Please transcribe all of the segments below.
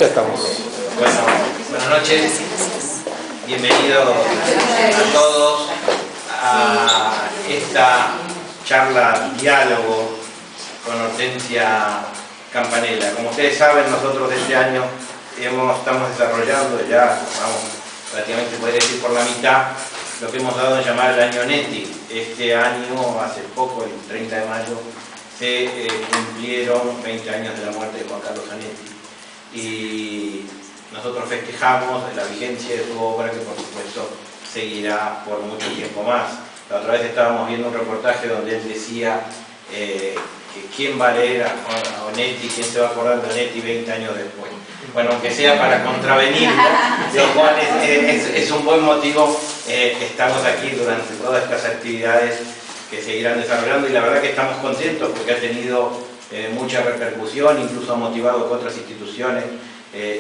Ya estamos. Bueno, buenas noches. Bienvenidos a todos a esta charla diálogo con Hortensia Campanella. Como ustedes saben, nosotros este año estamos desarrollando, ya vamos prácticamente podría decir por la mitad, lo que hemos dado a llamar el año Onetti. Este año, hace poco, el 30 de mayo, se cumplieron 20 años de la muerte de Juan Carlos Onetti. Y nosotros festejamos la vigencia de su obra, que por supuesto seguirá por mucho tiempo más. La otra vez estábamos viendo un reportaje donde él decía que quién va a leer a Onetti, quién se va a acordar de Onetti 20 años después. Bueno, aunque sea para contravenirlo, lo cual es un buen motivo, estamos aquí durante todas estas actividades que seguirán desarrollando, y la verdad que estamos contentos porque ha tenido mucha repercusión, incluso ha motivado que otras instituciones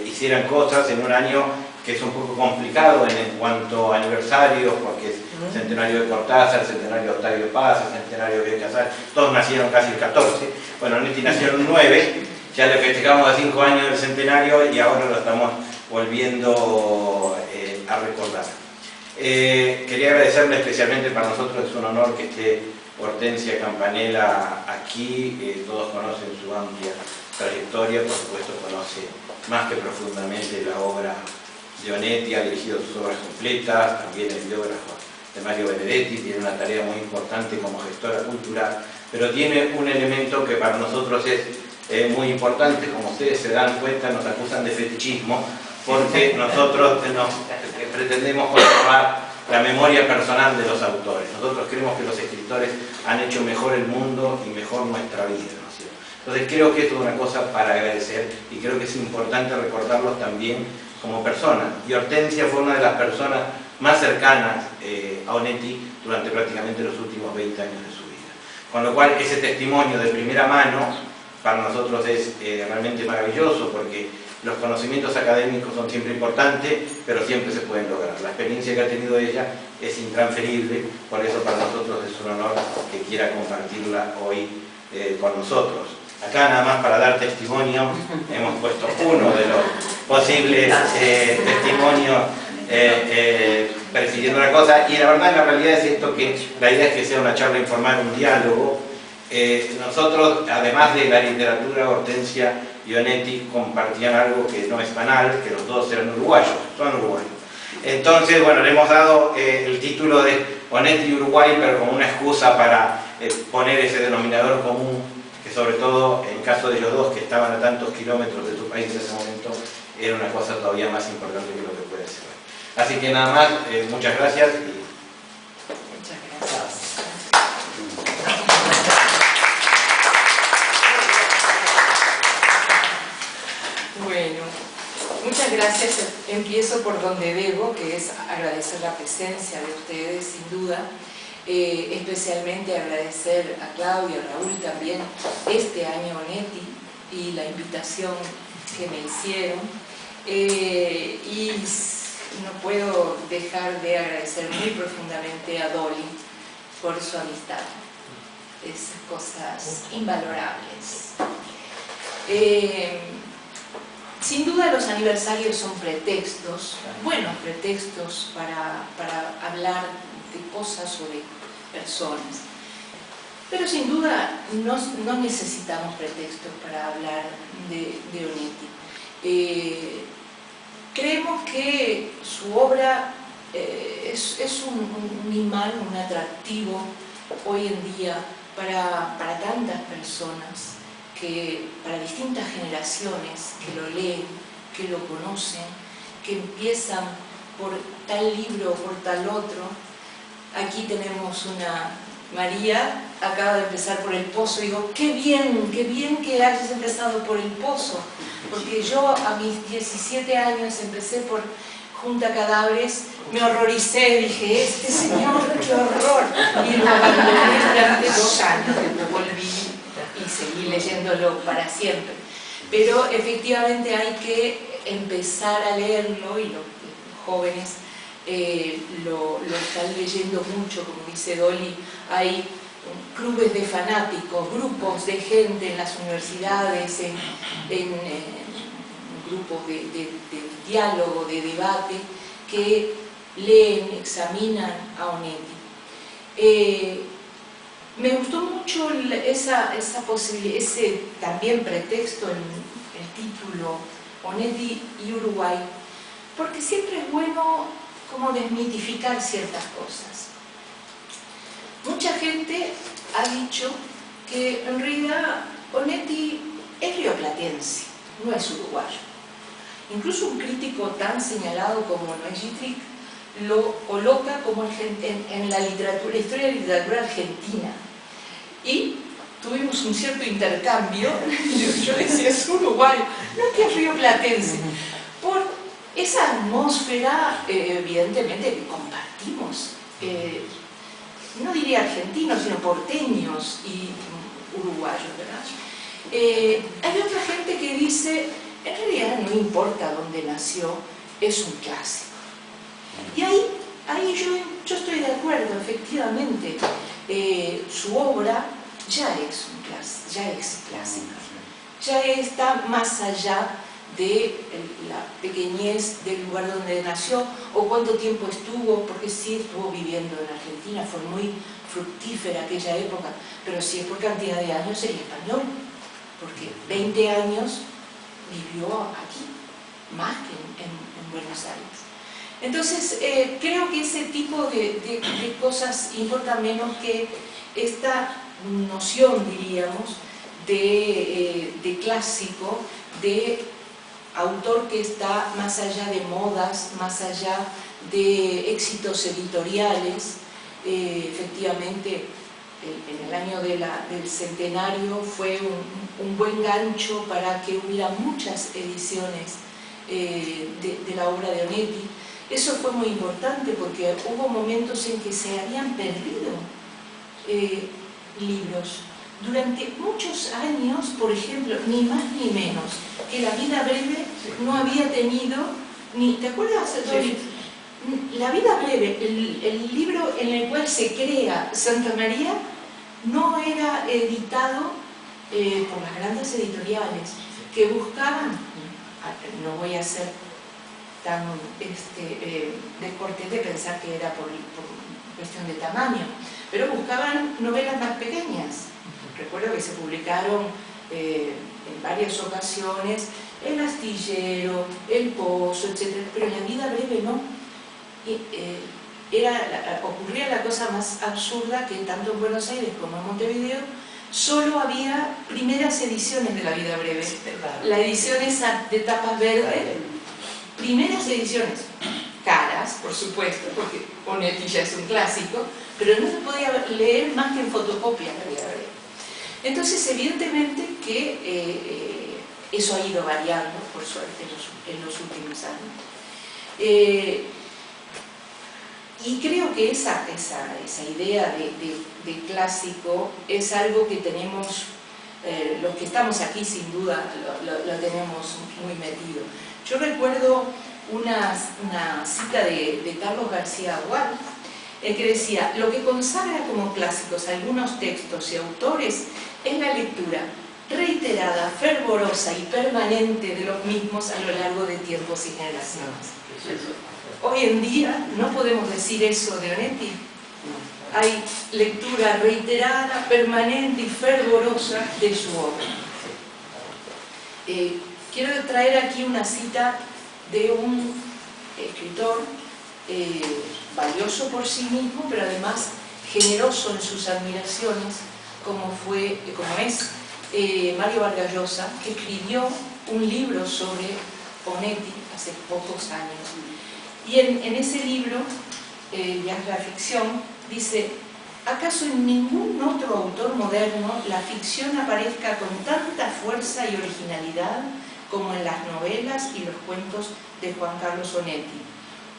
hicieran cosas en un año que es un poco complicado en cuanto a aniversarios, porque es el centenario de Cortázar, el centenario de Octavio Paz, el centenario de Casal, todos nacieron casi el 14, bueno, Onetti nació en el 9, ya le festejamos a 5 años del centenario y ahora lo estamos volviendo a recordar. Quería agradecerle especialmente, para nosotros es un honor que esté Hortensia Campanella aquí. Todos conocen su amplia trayectoria, por supuesto conoce más que profundamente la obra de Onetti, ha dirigido sus obras completas, también es biógrafo de Mario Benedetti, tiene una tarea muy importante como gestora cultural, pero tiene un elemento que para nosotros es muy importante. Como ustedes se dan cuenta, nos acusan de fetichismo, porque nosotros pretendemos conservar la memoria personal de los autores. Nosotros creemos que los escritores han hecho mejor el mundo y mejor nuestra vida, ¿no es cierto? Entonces creo que esto es una cosa para agradecer, y creo que es importante recordarlos también como personas. Y Hortensia fue una de las personas más cercanas a Onetti durante prácticamente los últimos 20 años de su vida. Con lo cual ese testimonio de primera mano para nosotros es realmente maravilloso, porque los conocimientos académicos son siempre importantes, pero siempre se pueden lograr. La experiencia que ha tenido ella es intransferible, por eso para nosotros es un honor que quiera compartirla hoy con nosotros. Acá, nada más para dar testimonio, hemos puesto uno de los posibles testimonios presidiendo la cosa, y la verdad, la realidad es esto, que la idea es que sea una charla informal, un diálogo. Nosotros, además de la literatura, Hortensia y Onetti compartían algo que no es banal, que los dos eran uruguayos, son uruguayos. Entonces, bueno, le hemos dado el título de Onetti y Uruguay, pero como una excusa para poner ese denominador común, que sobre todo en caso de ellos dos, que estaban a tantos kilómetros de su país en ese momento, era una cosa todavía más importante que lo que puede ser. Así que nada más, muchas gracias. Muchas gracias. Bueno, muchas gracias. Empiezo por donde debo, que es agradecer la presencia de ustedes, sin duda. Especialmente agradecer a Claudia, a Raúl también, este año Onetti y la invitación que me hicieron. Y no puedo dejar de agradecer muy profundamente a Dolly por su amistad. Esas cosas invalorables. Sin duda los aniversarios son pretextos, buenos pretextos para hablar de cosas o de personas. Pero sin duda no necesitamos pretextos para hablar de Onetti. Creemos que su obra es un imán, un atractivo hoy en día para tantas personas, para distintas generaciones que lo leen, que lo conocen, que empiezan por tal libro o por tal otro. Aquí tenemos una María, acaba de empezar por El Pozo, y digo, qué bien que hayas empezado por El Pozo, porque yo a mis 17 años empecé por Junta Cadáveres, me horroricé, dije, este señor, qué horror, y lo abandoné durante 2 años, después volví y seguí leyéndolo para siempre. Pero efectivamente hay que empezar a leerlo, y los jóvenes lo están leyendo mucho, como dice Dolly. Hay clubes de fanáticos, grupos de gente en las universidades, en grupos de diálogo, de debate, que leen, examinan a Onetti. Me gustó mucho esa posibilidad, ese también pretexto en el título Onetti y Uruguay, porque siempre es bueno como desmitificar ciertas cosas. Mucha gente ha dicho que en realidad Onetti es rioplatense, no es uruguayo. Incluso un crítico tan señalado como Noé Gittrich lo coloca como en la historia de la literatura argentina. Y tuvimos un cierto intercambio, yo decía, es uruguayo, no es que es rioplatense, por esa atmósfera evidentemente que compartimos, no diría argentinos, sino porteños y uruguayos, ¿verdad? Hay otra gente que dice, en realidad no importa dónde nació, es un clásico. Y ahí yo estoy de acuerdo, efectivamente. Su obra ya es clásica, ya está más allá de la pequeñez del lugar donde nació o cuánto tiempo estuvo, porque sí estuvo viviendo en Argentina, fue muy fructífera aquella época, pero si es por cantidad de años sería español, porque 20 años vivió aquí, más que en Buenos Aires. Entonces, creo que ese tipo de cosas importan menos que esta noción, diríamos, de clásico, de autor que está más allá de modas, más allá de éxitos editoriales. Efectivamente, en el año del centenario fue un buen gancho para que hubiera muchas ediciones de la obra de Onetti. Eso fue muy importante porque hubo momentos en que se habían perdido libros. Durante muchos años, por ejemplo, ni más ni menos, que La vida breve no había tenido, ni, ¿te acuerdas, Dori? La vida breve, el libro en el cual se crea Santa María, no era editado por las grandes editoriales, que buscaban, no voy a ser tan descortés de pensar que era por cuestión de tamaño, pero buscaban novelas más pequeñas. Recuerdo que se publicaron en varias ocasiones El astillero, El pozo, etc. Pero en La vida breve no. Ocurría la cosa más absurda que tanto en Buenos Aires como en Montevideo solo había primeras ediciones de La vida breve. La edición esa de tapas verdes, primeras ediciones, caras, por supuesto, porque Onetti ya es un clásico, pero no se podía leer más que en fotocopia La vida breve. Entonces, evidentemente que eso ha ido variando, por suerte, en los últimos años. Y creo que esa idea de clásico es algo que tenemos, los que estamos aquí sin duda lo tenemos muy metido. Yo recuerdo una cita de Carlos García Agual, que decía: lo que consagra como clásicos algunos textos y autores es la lectura reiterada, fervorosa y permanente de los mismos a lo largo de tiempos y generaciones. Hoy en día no podemos decir eso de Onetti. Hay lectura reiterada, permanente y fervorosa de su obra. Quiero traer aquí una cita de un escritor valioso por sí mismo, pero además generoso en sus admiraciones, como es Mario Vargas Llosa, que escribió un libro sobre Onetti hace pocos años. Y en ese libro, ya es la ficción, dice: ¿acaso en ningún otro autor moderno la ficción aparezca con tanta fuerza y originalidad como en las novelas y los cuentos de Juan Carlos Onetti?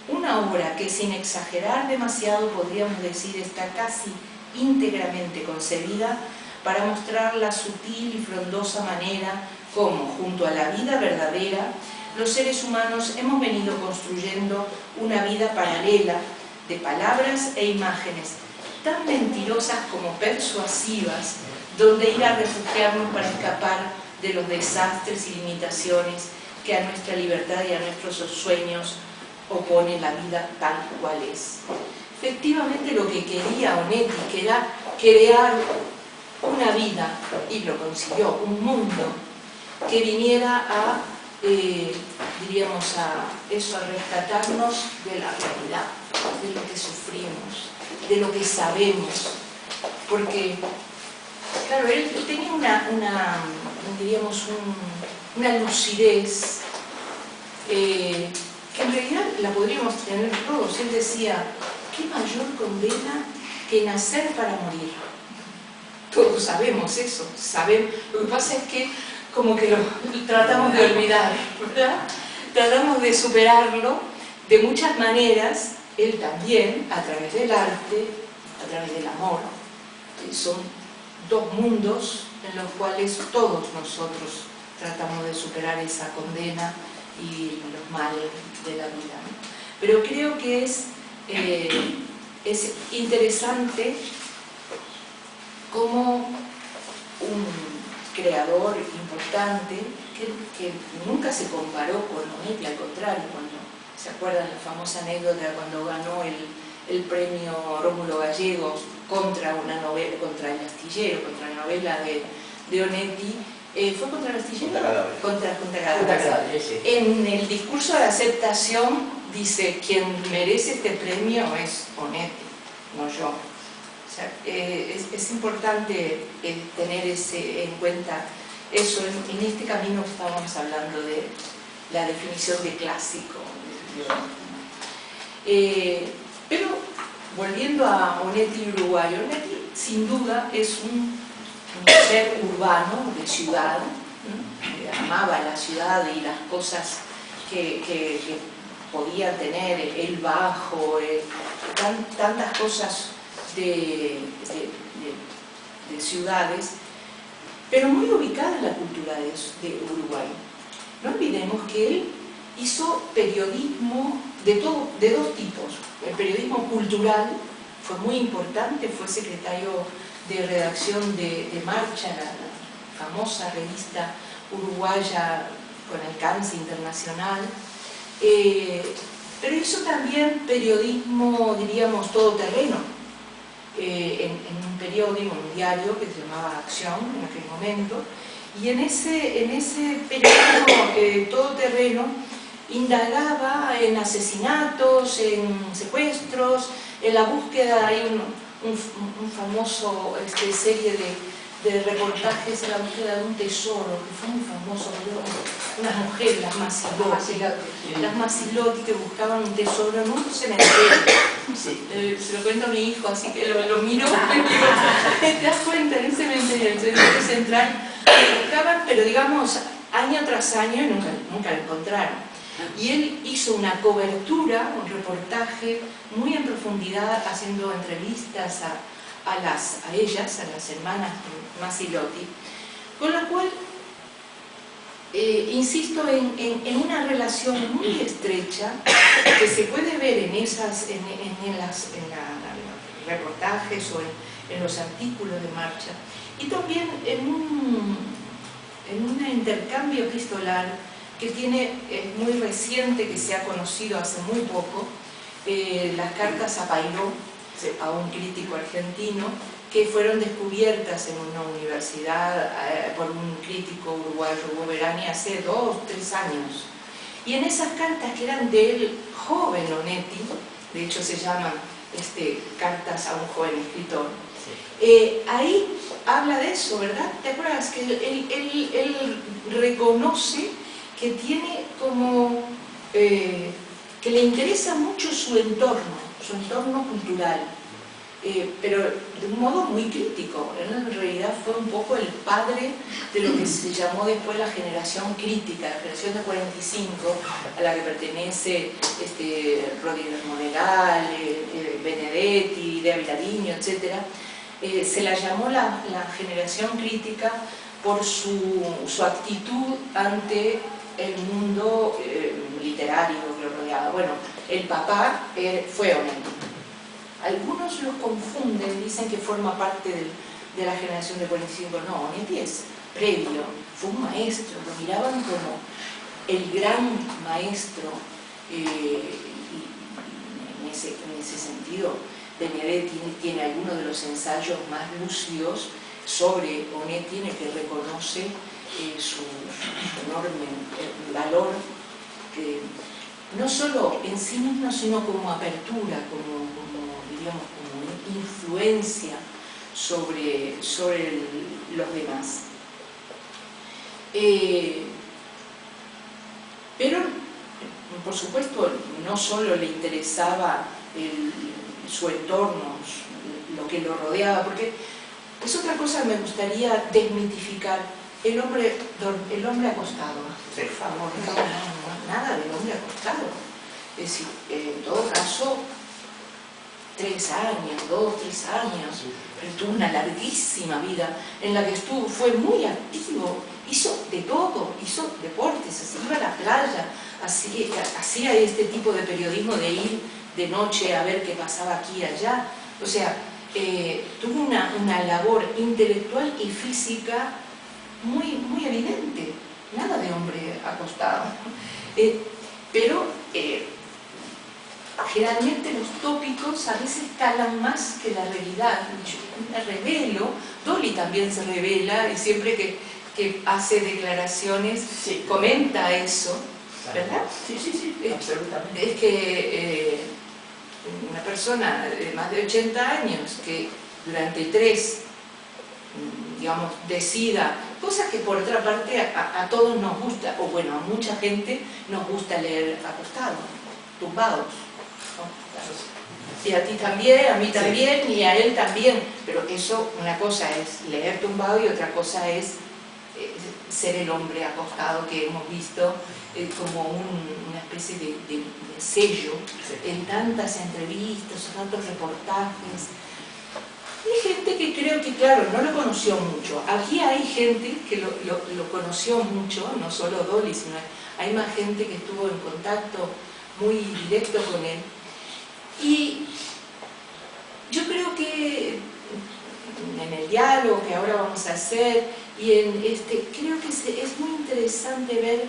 Una obra que, sin exagerar demasiado, podríamos decir está casi íntegramente concebida para mostrar la sutil y frondosa manera como, junto a la vida verdadera, los seres humanos hemos venido construyendo una vida paralela de palabras e imágenes, tan mentirosas como persuasivas, donde ir a refugiarnos para escapar de los desastres y limitaciones que a nuestra libertad y a nuestros sueños opone la vida tal cual es. Efectivamente lo que quería Onetti, que era crear una vida, y lo consiguió, un mundo que viniera a, diríamos, a rescatarnos de la realidad, de lo que sufrimos, de lo que sabemos, porque, claro, él tenía diríamos, una lucidez que en realidad la podríamos tener todos. Él decía, ¿qué mayor condena que nacer para morir? Todos sabemos eso, sabemos. Lo que pasa es que como que lo tratamos de olvidar, ¿verdad? Tratamos de superarlo de muchas maneras. Él también, a través del arte, a través del amor, que son dos mundos en los cuales todos nosotros tratamos de superar esa condena y los males de la vida, ¿no? Pero creo que es interesante cómo un creador importante que nunca se comparó con Onetti, al contrario, cuando se acuerdan la famosa anécdota cuando ganó el premio Rómulo Gallegos contra una novela, contra El Astillero, contra la novela de Onetti. ¿Fue contra El Astillero? Contra Cadáveres. En el discurso de aceptación dice, quien merece este premio es Onetti, no yo. O sea, es importante tener en cuenta eso. En este camino estábamos hablando de la definición de clásico. Pero volviendo a Onetti uruguayo, Onetti sin duda es un ser urbano, de ciudad, ¿no? Amaba la ciudad y las cosas que podía tener, el bajo, tantas cosas de ciudades, pero muy ubicada en la cultura de Uruguay. No olvidemos que él hizo periodismo de dos tipos. El periodismo cultural fue muy importante, fue secretario de redacción de Marcha, la famosa revista uruguaya con alcance internacional, pero hizo también periodismo, diríamos, todoterreno, en un periódico, un diario que se llamaba Acción en aquel momento, y en ese periodismo todoterreno indagaba en asesinatos, en secuestros, en la búsqueda. Hay un famoso serie de reportajes en la búsqueda de un tesoro, que fue muy famoso, unas mujeres, las Masilotti, que buscaban un tesoro en un cementerio. Se lo cuento a mi hijo, así que lo miro, te das cuenta, en un cementerio, el cementerio central, lo buscaban, pero digamos, año tras año, y nunca lo encontraron. Y él hizo una cobertura, un reportaje muy en profundidad, haciendo entrevistas a ellas, a las hermanas Masilotti, con lo cual, insisto, en una relación muy estrecha que se puede ver en los reportajes o en los artículos de Marcha, y también en un intercambio epistolar que es muy reciente, que se ha conocido hace muy poco, las cartas a Pairó, a un crítico argentino, que fueron descubiertas en una universidad por un crítico uruguayo, Hugo Verani, hace 2 o 3 años. Y en esas cartas, que eran del joven Onetti, de hecho se llaman Cartas a un joven escritor, ahí habla de eso, ¿verdad? ¿Te acuerdas? Que él reconoce que tiene como, que le interesa mucho su entorno cultural, pero de un modo muy crítico. Él en realidad fue un poco el padre de lo que se llamó después la generación crítica, la generación de 45, a la que pertenece Rodríguez Monegal, Benedetti, De Avilariño, etc. Se la llamó la generación crítica por su actitud ante el mundo literario que lo rodeaba. Bueno, el papá fue Onetti. Algunos lo confunden, dicen que forma parte de la generación de 45. No, Onetti es previo, fue un maestro, lo miraban el gran maestro, y en ese sentido, Benedetto tiene algunos de los ensayos más lúcidos sobre Onetti, en el que reconoce su enorme valor, no solo en sí mismo, sino como apertura, digamos, como influencia sobre los demás. Pero, por supuesto, no solo le interesaba su entorno, lo que lo rodeaba, porque es otra cosa que me gustaría desmitificar. El hombre acostado, por favor, nada del hombre acostado. Es decir, en todo caso, 3 años, 2, 3 años, pero tuvo una larguísima vida en la que fue muy activo, hizo de todo, hizo deportes, así, iba a la playa, hacía este tipo de periodismo de ir de noche a ver qué pasaba aquí y allá. O sea, tuvo una labor intelectual y física muy evidente, nada de hombre acostado. Pero generalmente los tópicos a veces calan más que la realidad. Yo me revelo, Dolly también se revela, y siempre que hace declaraciones comenta eso, ¿verdad? Sí, absolutamente. Es que una persona de más de 80 años que durante 3, digamos, decida, cosas que por otra parte a todos nos gusta, o bueno, a mucha gente nos gusta leer acostados, tumbados, ¿no? Y a ti también, a mí también, y a él también, pero eso, una cosa es leer tumbado y otra cosa es ser el hombre acostado, que hemos visto como una especie de sello en tantas entrevistas, tantos reportajes. Hay gente que creo que, claro, no lo conoció mucho. Aquí hay gente que lo conoció mucho, no solo Dolly, sino hay más gente que estuvo en contacto muy directo con él. Y yo creo que en el diálogo que ahora vamos a hacer, y creo que es muy interesante ver,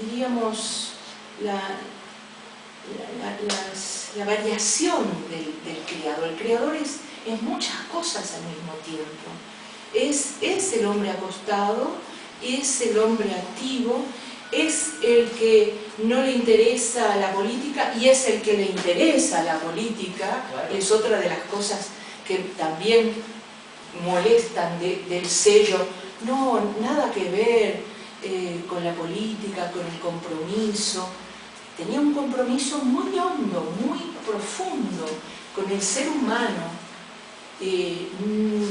diríamos, la variación del creador. El creador es muchas cosas al mismo tiempo. Es el hombre acostado, es el hombre activo, es el que no le interesa la política y es el que le interesa la política. Claro. Es otra de las cosas que también molestan del sello. No, nada que ver con la política, con el compromiso. Tenía un compromiso muy hondo, muy profundo con el ser humano.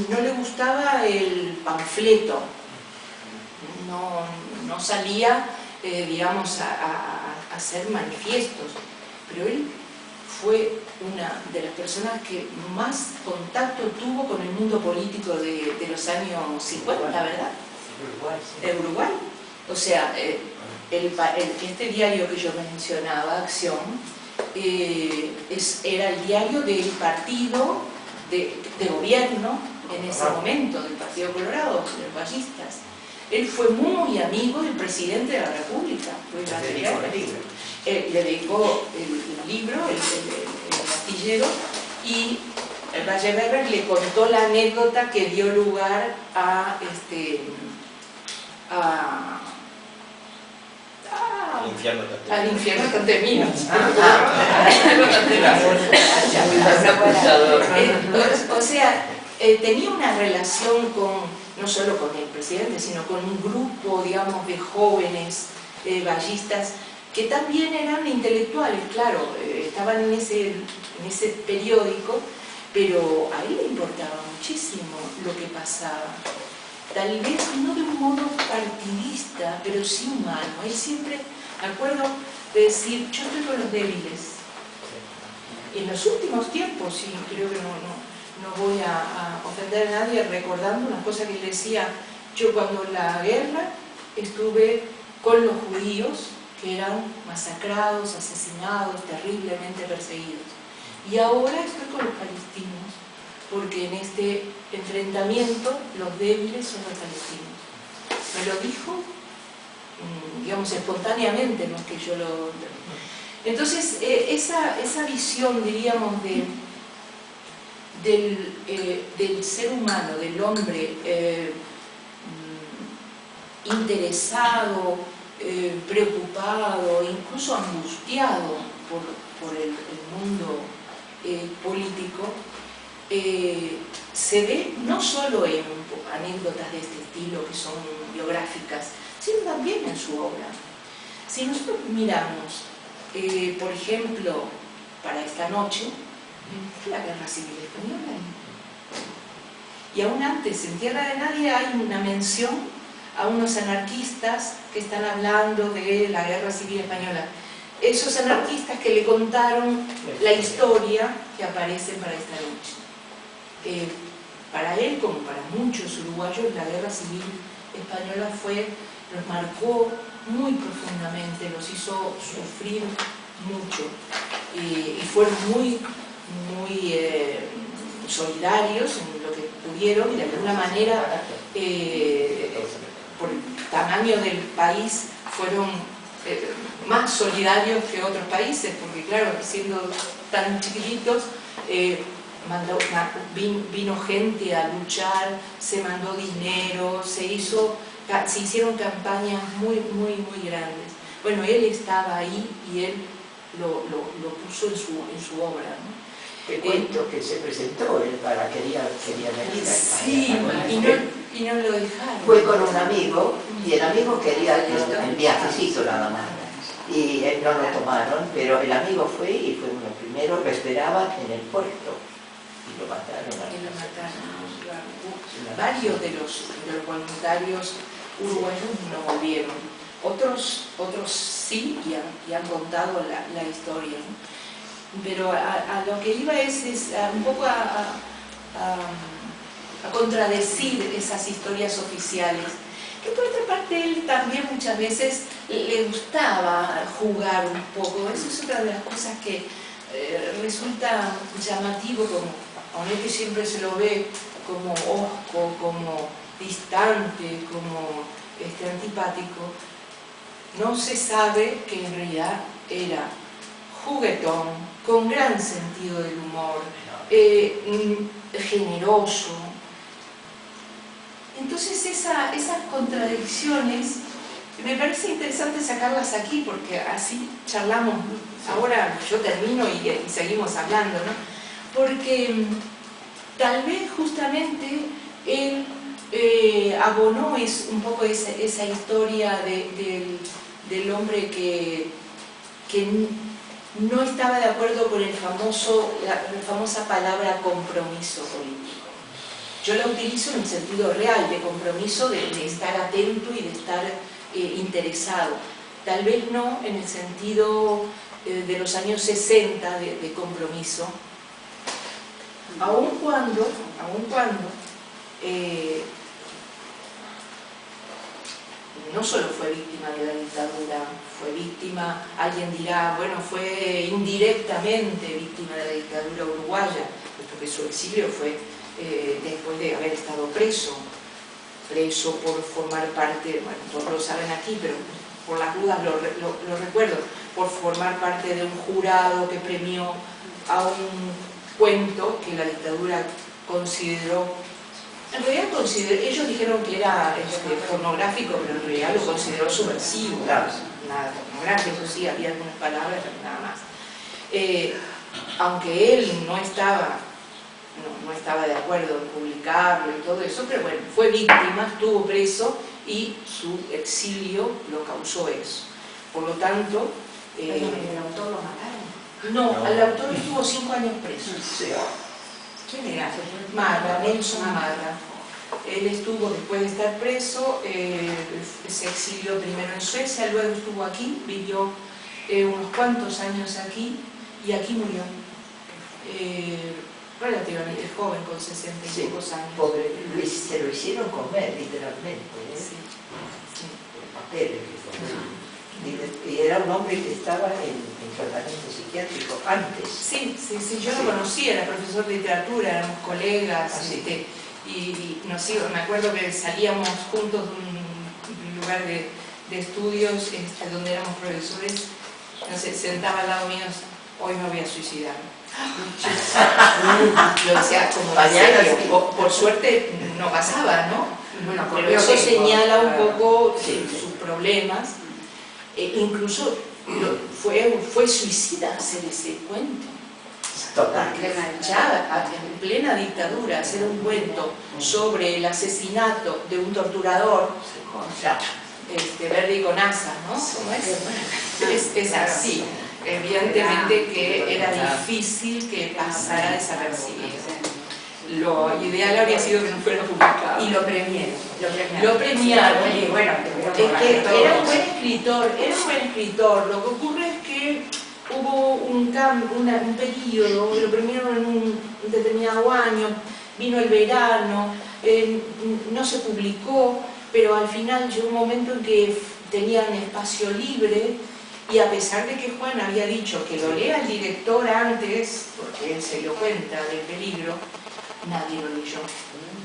No le gustaba el panfleto, no salía, digamos, a hacer manifiestos, pero él fue una de las personas que más contacto tuvo con el mundo político de los años 50, ¿verdad? De Uruguay. O sea, este diario que yo mencionaba, Acción, era el diario del partido de gobierno en ese momento, del Partido Colorado, de los vallistas. Él fue muy amigo del presidente de la República. Le dedicó el libro, el astillero, y el Valleberrer le contó la anécdota que dio lugar al infierno Tantemino. O sea, tenía una relación no solo con el presidente, sino con un grupo, digamos, de jóvenes vallistas que también eran intelectuales, claro, estaban en ese periódico, pero a él le importaba muchísimo lo que pasaba. Tal vez no de un modo partidista, pero sí humano. Él siempre, me acuerdo de decir, yo estoy con los débiles. Y en los últimos tiempos, sí, creo que no voy a ofender a nadie recordando una cosa que él decía, yo cuando la guerra estuve con los judíos que eran masacrados, asesinados, terriblemente perseguidos. Y ahora estoy con los palestinos, porque en este enfrentamiento los débiles son los palestinos. Me lo dijo digamos, espontáneamente, no es que yo lo... Entonces, esa visión, diríamos, del ser humano, del hombre interesado, preocupado, incluso angustiado por el mundo político, se ve no solo en anécdotas de este estilo que son biográficas, sino también en su obra. Si nosotros miramos, por ejemplo, para esta noche, la Guerra Civil Española, y aún antes, en Tierra de Nadie hay una mención a unos anarquistas que están hablando de la Guerra Civil Española. Esos anarquistas que le contaron la historia que aparece para esta noche. Para él, como para muchos uruguayos, la Guerra Civil Española los marcó muy profundamente, los hizo sufrir mucho y fueron muy solidarios en lo que pudieron, y de alguna manera por el tamaño del país fueron más solidarios que otros países, porque claro, siendo tan chiquititos, vino gente a luchar, se mandó dinero, se hicieron campañas muy grandes. Bueno, él estaba ahí y él lo puso en su obra, ¿no? Te cuento que se presentó, él quería venir a España. Sí, y no lo dejaron. Fue con un amigo, y el amigo quería el viajecito nada más. Y no lo tomaron, pero el amigo fue y fue uno primero, lo esperaban en el puerto. Y lo mataron. Varios de los voluntarios uruguayos no volvieron. Otros sí, y han contado la historia, ¿no? Pero a lo que iba es un poco a contradecir esas historias oficiales, que por otra parte él también muchas veces le gustaba jugar un poco. Eso es otra de las cosas que resulta llamativo, como a él que siempre se lo ve como hosco, como distante, como antipático. No se sabe que en realidad era juguetón, con gran sentido del humor, generoso. Entonces esas contradicciones me parece interesante sacarlas aquí, porque así charlamos. Ahora yo termino y seguimos hablando, ¿no? Porque tal vez justamente él abonó un poco esa historia del hombre que no estaba de acuerdo con la famosa palabra compromiso político. Yo la utilizo en el sentido real, de compromiso, de estar atento y de estar interesado. Tal vez no en el sentido de los años 60 de compromiso, aun cuando no solo fue víctima de la dictadura, fue víctima, alguien dirá, bueno, fue indirectamente víctima de la dictadura uruguaya, puesto que su exilio fue después de haber estado preso por formar parte, bueno, todos lo saben aquí, pero por las dudas lo recuerdo, por formar parte de un jurado que premió a un cuento que la dictadura consideró. En realidad ellos dijeron que era pornográfico, pero en realidad lo consideró subversivo. Nada pornográfico, sí, había algunas palabras, pero nada más. Aunque él no estaba de acuerdo en publicarlo y todo eso, pero bueno, fue víctima, estuvo preso y su exilio lo causó eso. Por lo tanto... ¿El autor lo mataron? No, el autor estuvo 5 años preso. ¿Quién era? Marra, Nelson Marra. Él estuvo, después de estar preso, se exilió primero en Suecia, luego estuvo aquí, vivió unos cuantos años aquí y aquí murió. Relativamente joven, con 65 años. Pobre Luis, se lo hicieron comer, literalmente. Sí. Papeles y era un hombre que estaba en tratamiento psiquiátrico antes. Sí, yo lo conocí, era profesor de literatura, éramos colegas, y me acuerdo que salíamos juntos de un lugar de de estudios donde éramos profesores, no sé, sentaba al lado mío, hoy me voy a suicidar. Lo decía como en serio. Por suerte no pasaba, ¿no? Bueno, pero eso señala un poco sus problemas. Incluso fue suicida hacer ese cuento. Total. Ya en plena dictadura, hacer un cuento sobre el asesinato de un torturador, Verdi con Asa, ¿no? ¿Cómo es? Es así. Evidentemente que era difícil que pasara desapercibido. Lo ideal habría sido que no fuera publicado. Y lo premiaron. Lo premiaron. Oye, bueno, Era un buen escritor. Lo que ocurre es que hubo un periodo, lo premiaron en un determinado año, vino el verano, no se publicó, pero al final llegó un momento en que tenían espacio libre. Y a pesar de que Juan había dicho que lo lea el director antes, porque él se dio cuenta del peligro, nadie lo leyó.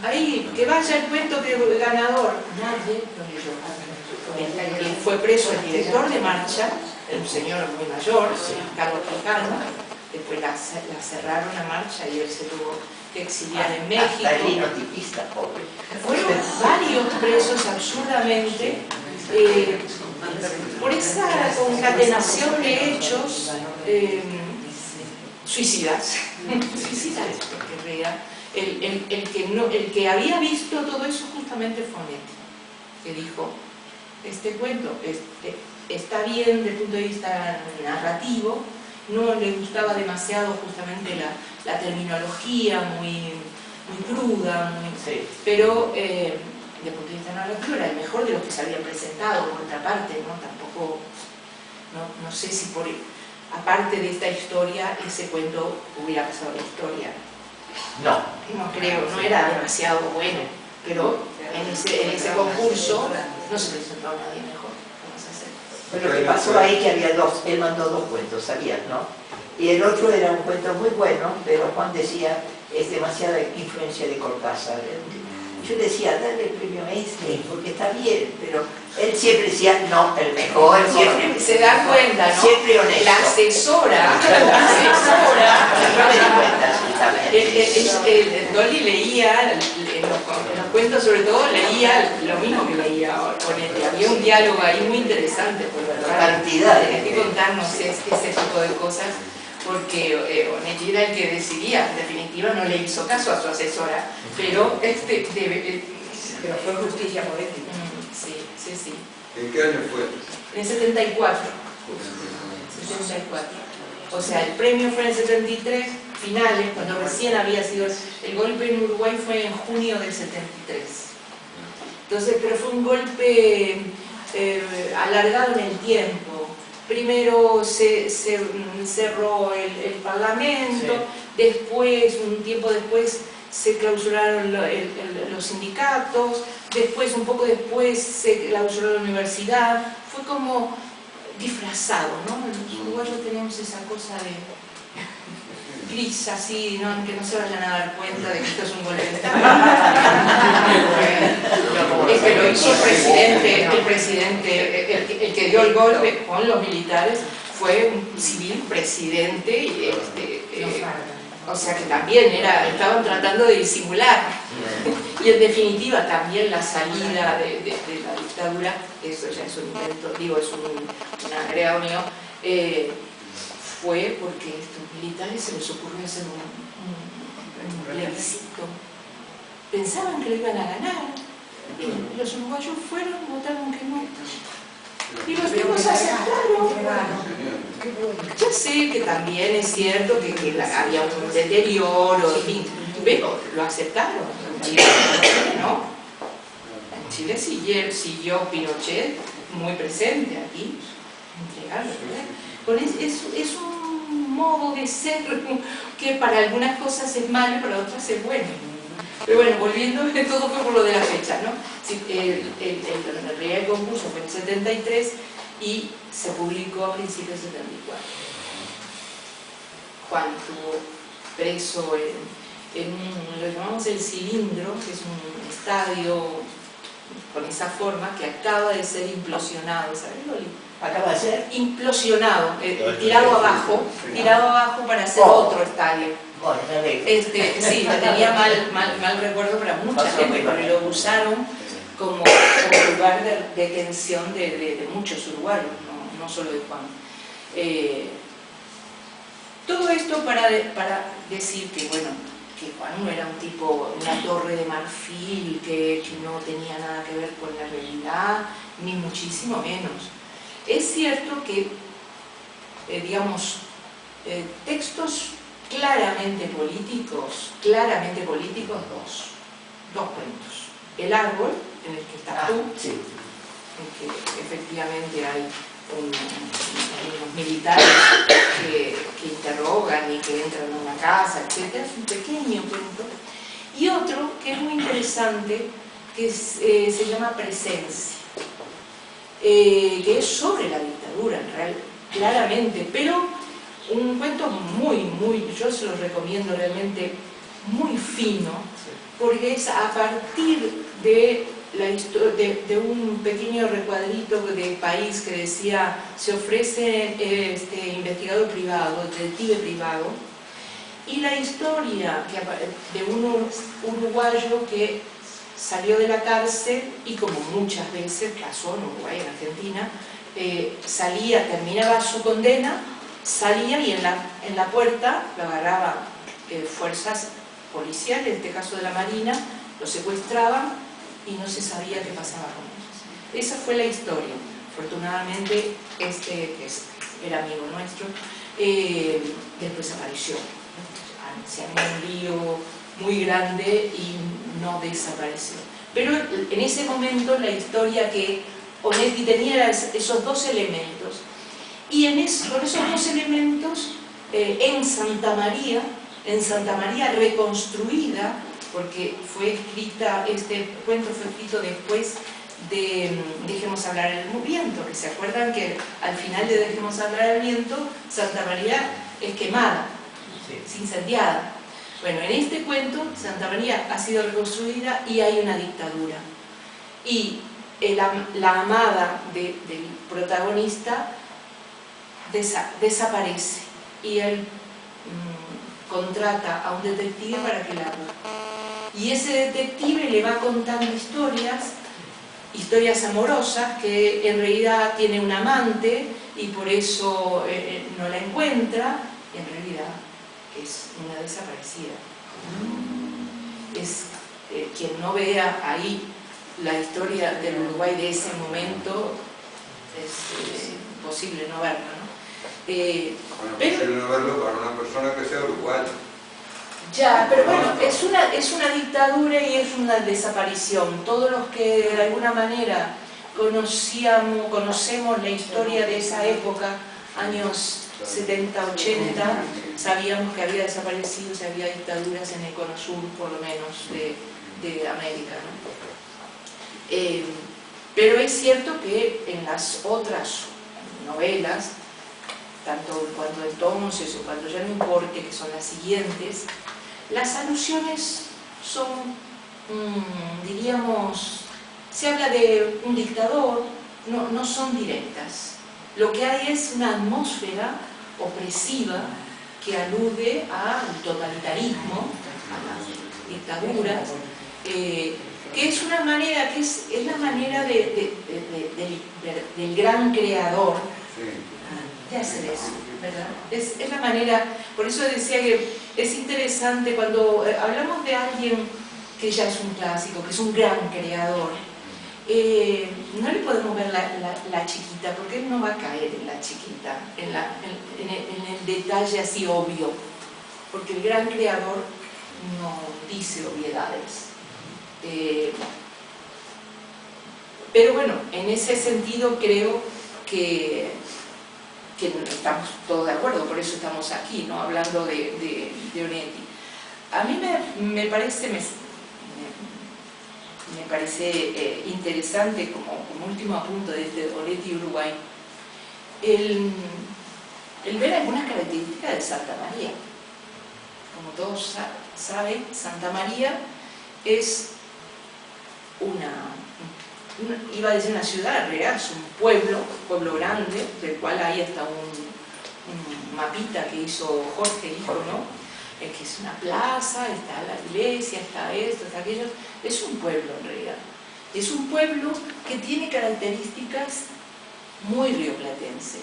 Ahí, que vaya el cuento ganador, nadie lo leyó. Y fue preso el director de marcha, un señor muy mayor, Carlos Quijano. Después la cerraron la marcha y él se tuvo que exiliar en México. Hasta el linotipista, pobre. Fueron varios presos absurdamente. Por esa concatenación de hechos suicidas, porque en realidad el que había visto todo eso justamente fue Onetti, que dijo, este cuento está bien desde el punto de vista narrativo, no le gustaba demasiado justamente la terminología muy cruda, pero desde el punto de vista narrativo era el mejor de los que se habían presentado, por otra parte, ¿no? Tampoco, no sé si aparte de esta historia, ese cuento hubiera pasado la historia. No creo, no era demasiado bueno, pero en ese concurso no se presentó nadie mejor. Vamos a hacer. Pero lo que pasó ahí que había él mandó dos cuentos, ¿sabías, no? Y el otro era un cuento muy bueno, pero Juan decía, es demasiada influencia de Cortázar. Yo decía, dale el premio a este, porque está bien, pero él siempre decía, no, el mejor, siempre. Se da cuenta, ¿no? Siempre honesto. La asesora, no me di cuenta, sí, también. Dolly leía, en los cuentos sobre todo, leía lo mismo que leía Onetti. Había un diálogo ahí muy interesante, por verdad. Cantidad. Hay que contarnos ese tipo de cosas, porque Onetti era el que decidía, en definitiva no le hizo caso a su asesora, pero pero fue justicia poética. Sí. ¿En qué año fue? En el 74. O sea, el premio fue en el 73, finales, cuando recién había sido... El golpe en Uruguay fue en junio del 73. Entonces, pero fue un golpe alargado en el tiempo. Primero se cerró el Parlamento, después, un tiempo después, se clausuraron los sindicatos, después, un poco después, se clausuró la universidad. Fue como disfrazado, ¿no? Los uruguayos tenemos esa cosa de gris así, ¿no? Que no se vayan a dar cuenta de que esto es un golpe de Estado. Es que lo hizo el presidente, el que dio el golpe con los militares, fue un civil presidente y o sea que también estaban tratando de disimular. Y en definitiva también la salida de la dictadura, eso ya es un invento, digo, es un agregado mío, fue porque a estos militares se les ocurrió hacer un plebiscito. Pensaban que lo iban a ganar, y los uruguayos fueron, votaron que no. Y los mismos aceptaron. Ya sé que también es cierto que había un deterioro, en fin, pero lo aceptaron. En Chile no. En Chile siguió Pinochet muy presente aquí, entregarlo. Es un modo de ser que para algunas cosas es malo y para otras es bueno. Pero bueno, volviendo, todo fue por lo de la fecha, ¿no? En realidad el concurso fue en el 73 y se publicó a principios del 74. Juan estuvo preso en lo llamamos el Cilindro, que es un estadio con esa forma, que acaba de ser implosionado, ¿sabes, Loli? Acaba de ser. Implosionado, tirado abajo para hacer otro estadio. Bueno, me alegro. Sí, tenía mal recuerdo para mucha Pasó gente, muy porque mal. lo usaron como lugar de detención de muchos uruguayos, no solo de Juan. Todo esto para decir que, bueno, que Juan no era un tipo, una torre de marfil, que no tenía nada que ver con la realidad, ni muchísimo menos. Es cierto que, digamos, textos claramente políticos, dos cuentos. El árbol, en el que estás tú, Sí. en que efectivamente hay unos militares que interrogan y que entran a una casa, etc. Es un pequeño cuento. Y otro que es muy interesante, que se llama Presencia, que es sobre la dictadura, en realidad, claramente, pero un cuento yo se lo recomiendo realmente, muy fino, porque es a partir de un pequeño recuadrito de país que decía: se ofrece investigador privado, detective privado, y la historia de un uruguayo que salió de la cárcel y, como muchas veces pasó en Uruguay, en Argentina, terminaba su condena, salía y en la puerta lo agarraban fuerzas policiales, en este caso de la Marina, lo secuestraban y no se sabía qué pasaba con ellos. Esa fue la historia. Afortunadamente, que era amigo nuestro, después apareció. Se armó un lío muy grande y no desapareció. Pero en ese momento la historia que Onetti tenía esos dos elementos. Y con esos dos elementos, en Santa María reconstruida, porque este cuento fue escrito después de Dejemos hablar el viento, que se acuerdan que al final de Dejemos hablar el viento, Santa María es quemada, es incendiada. Bueno, en este cuento Santa María ha sido reconstruida y hay una dictadura. Y la amada del protagonista desaparece y él contrata a un detective para que la busque. Y ese detective le va contando historias amorosas, que en realidad tiene un amante y por eso no la encuentra, y en realidad es una desaparecida. Quien no vea ahí la historia del Uruguay de ese momento, es imposible no verla, ¿no? Posible no verlo para una persona que sea uruguaya. Ya, pero bueno, es una dictadura y es una desaparición. Todos los que de alguna manera conocemos la historia de esa época, años 70, 80, sabíamos que había desaparecidos, había dictaduras en el cono sur, por lo menos, de América, ¿no? Pero es cierto que en las otras novelas, tanto Cuando entonces o Cuando ya no importe, que son las siguientes, las alusiones son, diríamos, se habla de un dictador, no son directas. Lo que hay es una atmósfera opresiva que alude al totalitarismo, a las dictaduras, que es una manera, es la manera del gran creador de hacer eso, ¿verdad? Es la manera, por eso decía que es interesante cuando hablamos de alguien que ya es un clásico, que es un gran creador, no le podemos ver la chiquita, porque él no va a caer en la chiquita, en el detalle así obvio, porque el gran creador no dice obviedades. Pero bueno, en ese sentido creo que estamos todos de acuerdo, por eso estamos aquí, ¿no? Hablando de Onetti. A mí me parece interesante, como último apunte de este Onetti Uruguay, el ver algunas características de Santa María. Como todos saben, Santa María es iba a decir una ciudad, en realidad es un pueblo grande, del cual hay hasta un mapita que hizo Jorge, hijo, ¿no? Que es una plaza, está la iglesia, está esto, está aquello. Es un pueblo en realidad. Es un pueblo que tiene características muy rioplatenses,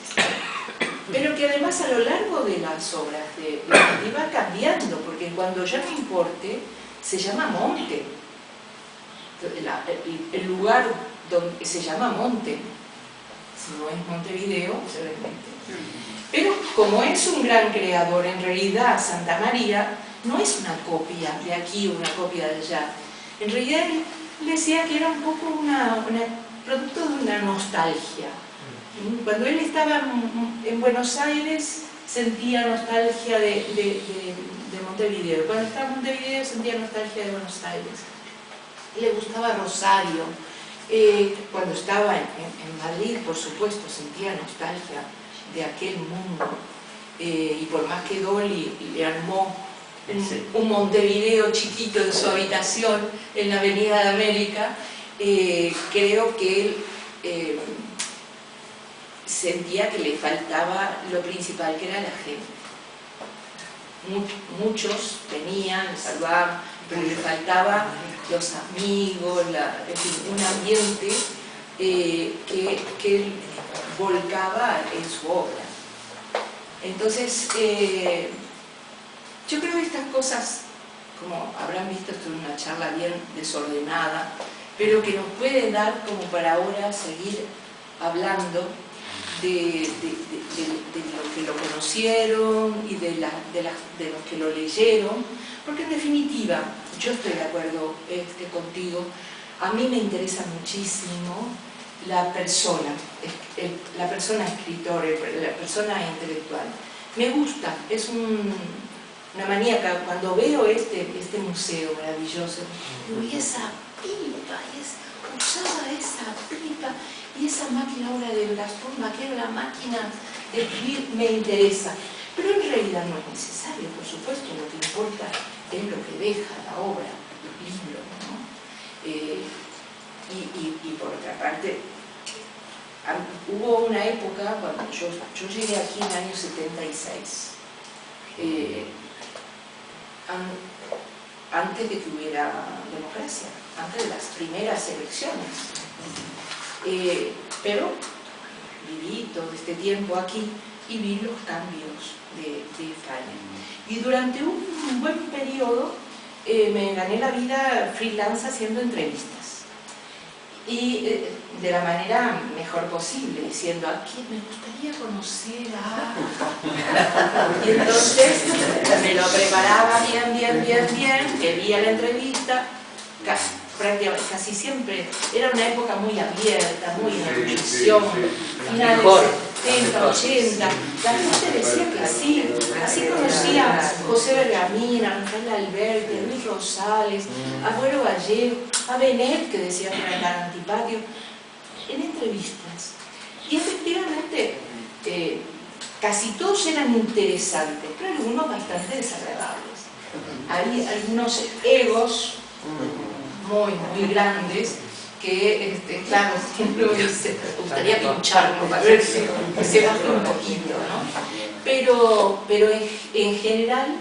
pero que además a lo largo de las obras de Onetti va cambiando, porque cuando ya no importe, se llama Monte. El lugar donde se llama Monte, si no es Montevideo, seguramente. Pero como es un gran creador, en realidad Santa María no es una copia de aquí o una copia de allá. En realidad él decía que era un poco producto de una nostalgia. Cuando él estaba en Buenos Aires sentía nostalgia de Montevideo. Cuando estaba en Montevideo sentía nostalgia de Buenos Aires. Le gustaba Rosario. Cuando estaba en Madrid, por supuesto, sentía nostalgia de aquel mundo, y por más que Dolly le armó un Montevideo chiquito en su habitación en la Avenida de América, creo que él sentía que le faltaba lo principal, que era la gente. Muchos venían, saludaban, pero le faltaba los amigos, en fin, un ambiente que él volcaba en su obra. Entonces, yo creo que estas cosas, como habrán visto, esto es una charla bien desordenada, pero que nos puede dar como para ahora seguir hablando de los que lo conocieron y de los que lo leyeron, porque en definitiva, yo estoy de acuerdo contigo, a mí me interesa muchísimo la persona escritora, la persona intelectual. Me gusta, es una maníaca. Cuando veo este museo maravilloso, digo, y esa pipa, usaba esa pipa, y esa máquina ahora de Gastón Baquero, la máquina de escribir, me interesa. Pero en realidad no es necesario, por supuesto, lo que importa es lo que deja la obra, el libro, ¿no? Y por otra parte, hubo una época cuando yo llegué aquí en el año 76, antes de que hubiera democracia, antes de las primeras elecciones. Pero viví todo este tiempo aquí y vi los cambios de España. Y durante un buen periodo me gané la vida freelance haciendo entrevistas. Y de la manera mejor posible, diciendo, ¿a quién me gustaría conocer? Y entonces me lo preparaba bien, veía la entrevista, casi siempre, era una época muy abierta, muy en erudición, finales de 70, 80, la gente decía que sí, así conocía a José Bergamín, a Rafael Alberti, a Luis Rosales, a Abuelo Gallego, a Benet, que decía que era tan antipatio, en entrevistas. Y efectivamente, casi todos eran interesantes, pero algunos bastante desagradables. Hay algunos egos muy grandes que, claro, uno dice, me gustaría pincharlo para ver si se baja un poquito, ¿no? Pero en general,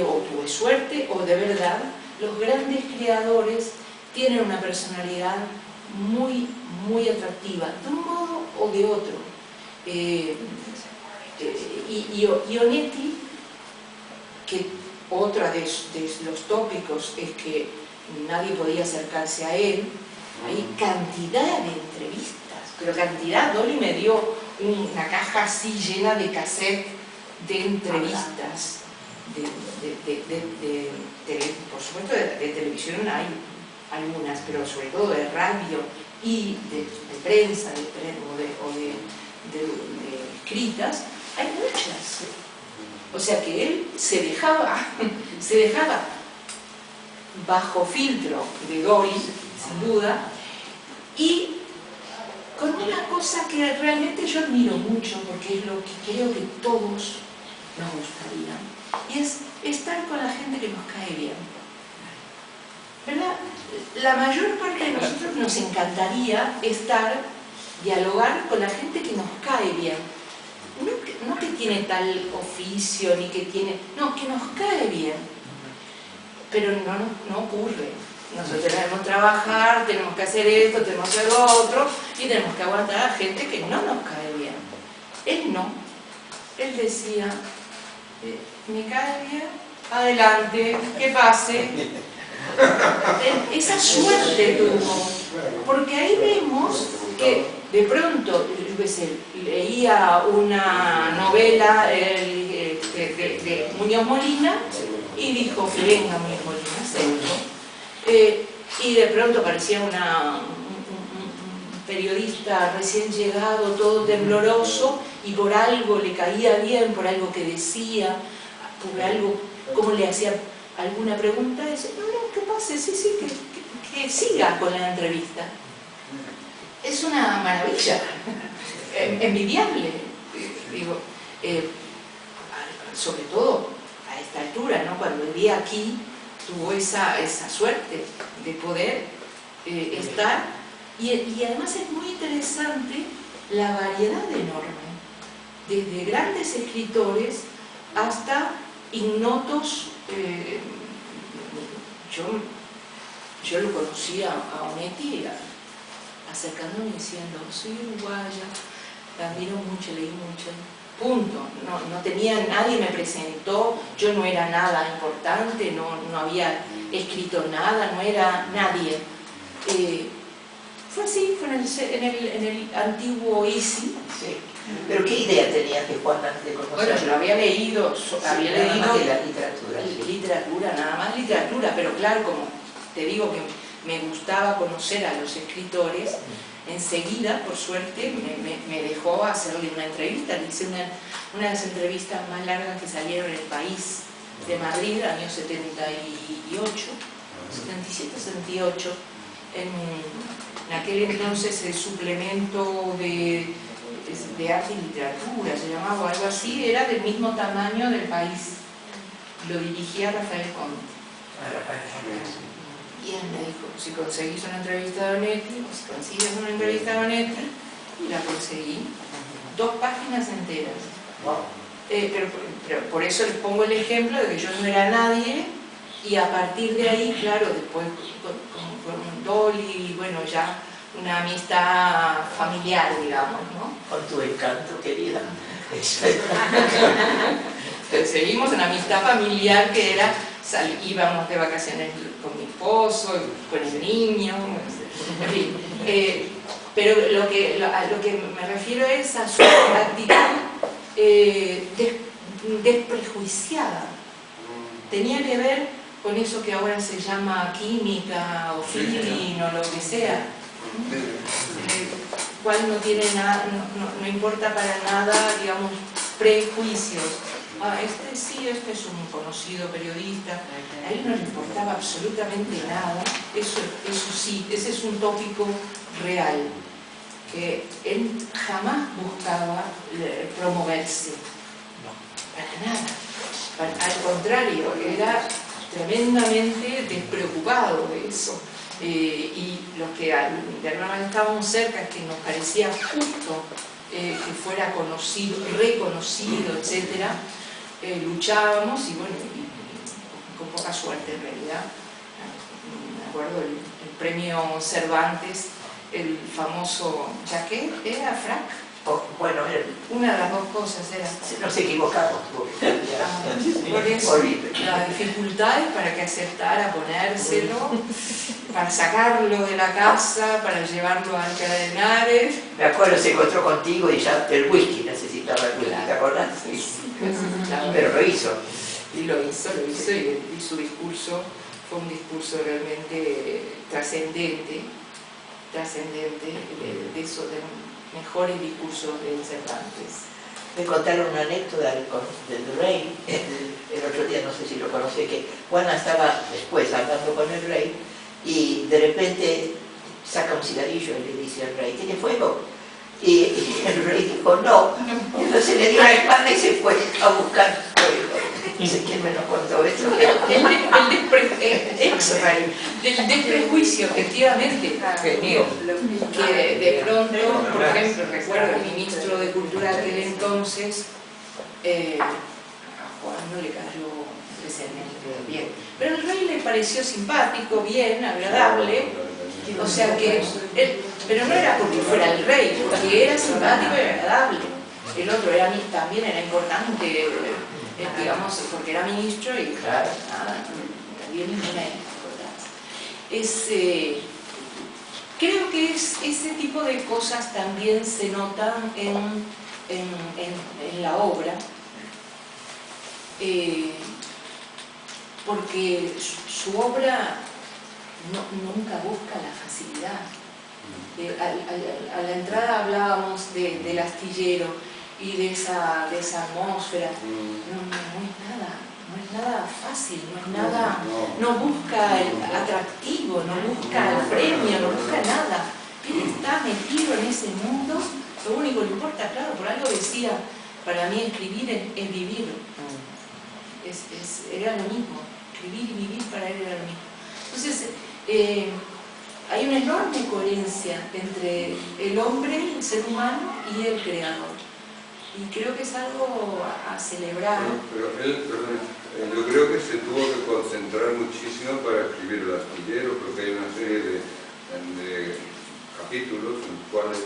o tuve suerte, o de verdad, los grandes creadores tienen una personalidad muy atractiva, de un modo o de otro. Y Onetti, que otra de los tópicos es que nadie podía acercarse a él, hay cantidad de entrevistas, pero cantidad. Dolly me dio una caja así llena de cassette de entrevistas, por supuesto de televisión hay algunas, pero sobre todo de radio y de prensa o de escritas, hay muchas. O sea que él se dejaba bajo filtro de Dolly, sin duda, y con una cosa que realmente yo admiro mucho, porque es lo que creo que todos nos gustaría, y es estar con la gente que nos cae bien. ¿verdad? La mayor parte de nosotros nos encantaría dialogar con la gente que nos cae bien. No que tiene tal oficio, ni que tiene... No, que nos cae bien. Pero no ocurre. Nosotros tenemos que trabajar, tenemos que hacer esto, tenemos que hacer lo otro, y tenemos que aguantar a gente que no nos cae bien. Él no. Él decía, me cae bien, adelante, que pase. Esa suerte tuvo, porque ahí vemos que de pronto, yo qué sé, leía una novela de Muñoz Molina y dijo que venga Muñoz Molina, acepto. Y de pronto parecía un periodista recién llegado, todo tembloroso, y por algo le caía bien, por algo que decía, por algo, como le hacía alguna pregunta, dice, no, que pase, sí, que siga con la entrevista. Es una maravilla, envidiable, digo, sobre todo a esta altura, ¿no? Cuando vivía aquí, tuvo esa suerte de poder estar, y además es muy interesante la variedad enorme, desde grandes escritores hasta ignotos. Yo lo conocía a Onetti acercándome y diciendo, soy uruguaya, la admiro mucho, leí mucho, punto. No tenía, nadie me presentó, yo no era nada importante, no había escrito nada, no era nadie. Fue así, fue en el antiguo ISI. Sí. ¿Pero qué idea tenía que Juan antes de conocer? Bueno, yo lo había leído, nada más que la literatura. Literatura, nada más literatura, pero claro, como te digo que me gustaba conocer a los escritores, enseguida, por suerte, me dejó hacerle una entrevista. Le hice una de las entrevistas más largas que salieron en El País de Madrid, año 78, 77, 78. En aquel entonces el suplemento de arte y literatura, se llamaba algo así, era del mismo tamaño del País. Lo dirigía Rafael Conte. Y él me dijo, si conseguís una entrevista de Onetti, si consigues una entrevista de Onetti, y la conseguí, 2 páginas enteras. Wow. Pero por eso les pongo el ejemplo de que yo no era nadie, y a partir de ahí, claro, después con Dolly, y bueno, ya una amistad familiar, digamos, ¿no? Con tu encanto, querida. Seguimos una amistad familiar que era, íbamos de vacaciones con mi esposo, con el niño, en fin. Pero a lo que me refiero es a su actitud desprejuiciada. Tenía que ver con eso que ahora se llama química o feeling o lo que sea. Cual no tiene nada, no importa para nada, digamos, prejuicios. Este es un conocido periodista, a él no le importaba absolutamente nada, eso sí, ese es un tópico real, que él jamás buscaba promoverse, para nada, al contrario, era tremendamente despreocupado de eso. Y los que de alguna manera estábamos cerca, que nos parecía justo que fuera conocido, reconocido, etc., luchábamos y bueno, con poca suerte en realidad. Me acuerdo el premio Cervantes, el famoso jaquet, ¿era frac? Bueno, una de las dos cosas era. Nos equivocamos. Por eso, las dificultades para que aceptara ponérselo, para sacarlo de la casa, para llevarlo a Alcalá de Henares. Me acuerdo, se encontró contigo y ya el whisky, necesitaba el whisky, ¿te acordás? Sí. Pero lo hizo. Y lo hizo, y su discurso fue un discurso realmente trascendente, de eso, de mejores discursos de Cervantes. Me contaron una anécdota del rey, el otro día, no sé si lo conocí, que Juana estaba después hablando con el rey y de repente saca un cigarrillo y le dice al rey, ¿tiene fuego? Y el rey dijo, no. Entonces le dio la espalda y se fue a buscar fuego. No sé quién me lo contó eso. del prejuicio, efectivamente, que de pronto, por ejemplo, recuerdo el ministro de Cultura de aquel entonces, a Juan no le cayó especialmente bien, pero el rey le pareció simpático, bien, agradable, o sea que pero no era porque fuera el rey, porque era simpático y agradable. El otro también era importante, digamos, porque era ministro y Claro. nada, también ninguna importancia. Creo que ese tipo de cosas también se notan en la obra, porque su obra nunca busca la facilidad. A la entrada hablábamos del astillero y de esa atmósfera. No es nada fácil, no busca el atractivo, no busca el premio, no busca nada. Él está metido en ese mundo, lo único que le importa, claro, por algo decía, para mí escribir es vivir. Era lo mismo, escribir y vivir para él era lo mismo. Entonces, hay una enorme coherencia entre el hombre, el ser humano y el creador. Y creo que es algo a celebrar. Pero él, perdón, yo creo que se tuvo que concentrar muchísimo para escribir El astillero, porque hay una serie de capítulos en los cuales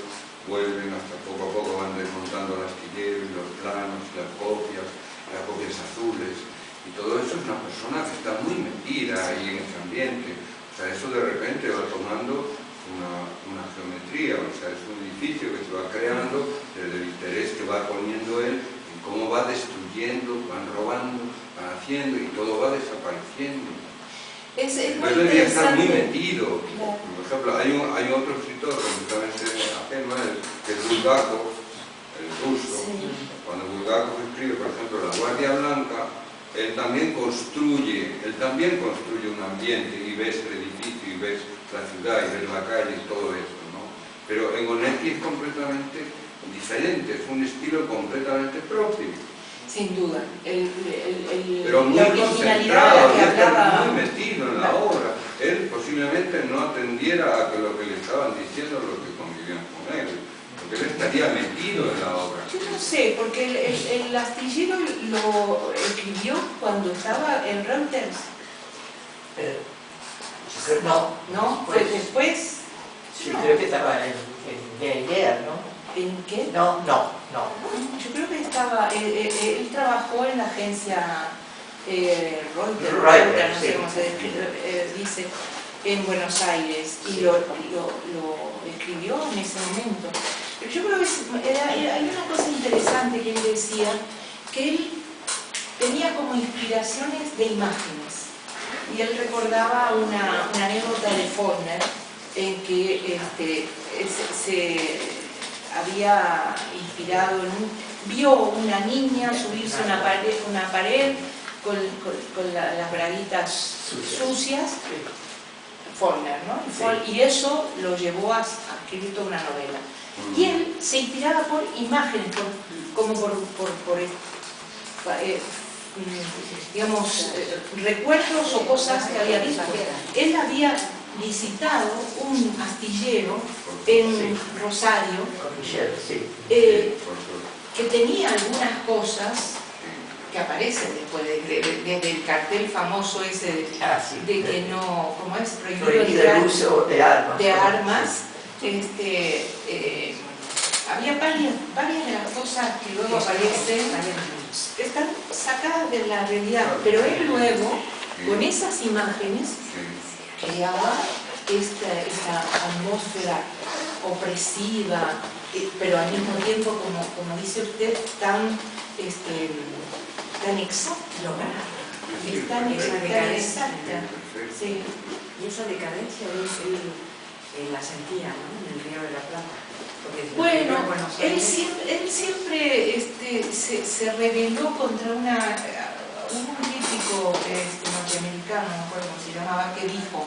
vuelven hasta poco a poco, van desmontando el astillero y los planos, las copias azules, y todo eso es una persona que está muy metida ahí en ese ambiente. O sea, eso de repente va tomando una geometría, o sea, es un edificio que se va creando desde el interés que va poniendo él en cómo va destruyendo, van robando, van haciendo y todo va desapareciendo. Entonces debería estar muy metido. Claro. Por ejemplo, hay otro escritor que justamente ajeno a él, que es Bulgakov, el ruso. Sí. Cuando Bulgakov escribe, por ejemplo, La Guardia Blanca, él también construye un ambiente y ves el edificio y ves la ciudad y ves la calle y todo eso, ¿no? Pero en Onetti es completamente diferente, es un estilo completamente propio. Sin duda. Pero muy concentrado, muy metido en la obra. Él posiblemente no atendiera a que lo que le estaban diciendo los que convivían con él. Porque él estaría metido en la obra. Yo no sé, porque el astillero lo escribió cuando estaba en Reuters. No, fue después. Sí, creo que estaba en idea, ¿no? ¿En qué? No. Yo creo que estaba, él trabajó en la agencia Reuters, no sé cómo se dice, en Buenos Aires, y lo escribió en ese momento. Pero yo creo que hay una cosa interesante que él decía, que él tenía como inspiraciones de imágenes, y él recordaba una anécdota de Faulkner en que se había inspirado vio una niña subirse a una pared con las braguitas sucias, Faulkner, ¿no? Y eso lo llevó a escribir toda una novela. Y él se inspiraba por imágenes, como por digamos, recuerdos o cosas que había visto. Él había visitado un astillero en Rosario que tenía algunas cosas que aparecen después desde el cartel famoso ese de que no, como es prohibido el uso de armas. Había varias de las cosas que luego aparecen están sacadas de la realidad, pero él luego con esas imágenes creaba esta atmósfera opresiva, pero al mismo tiempo, como dice usted, tan exacta. Es tan exacta. Sí. Y esa decadencia él la sentía, ¿no? En el Río de la Plata. Bueno, él siempre se rebeló contra un crítico norteamericano, no me acuerdo cómo se llamaba, que dijo: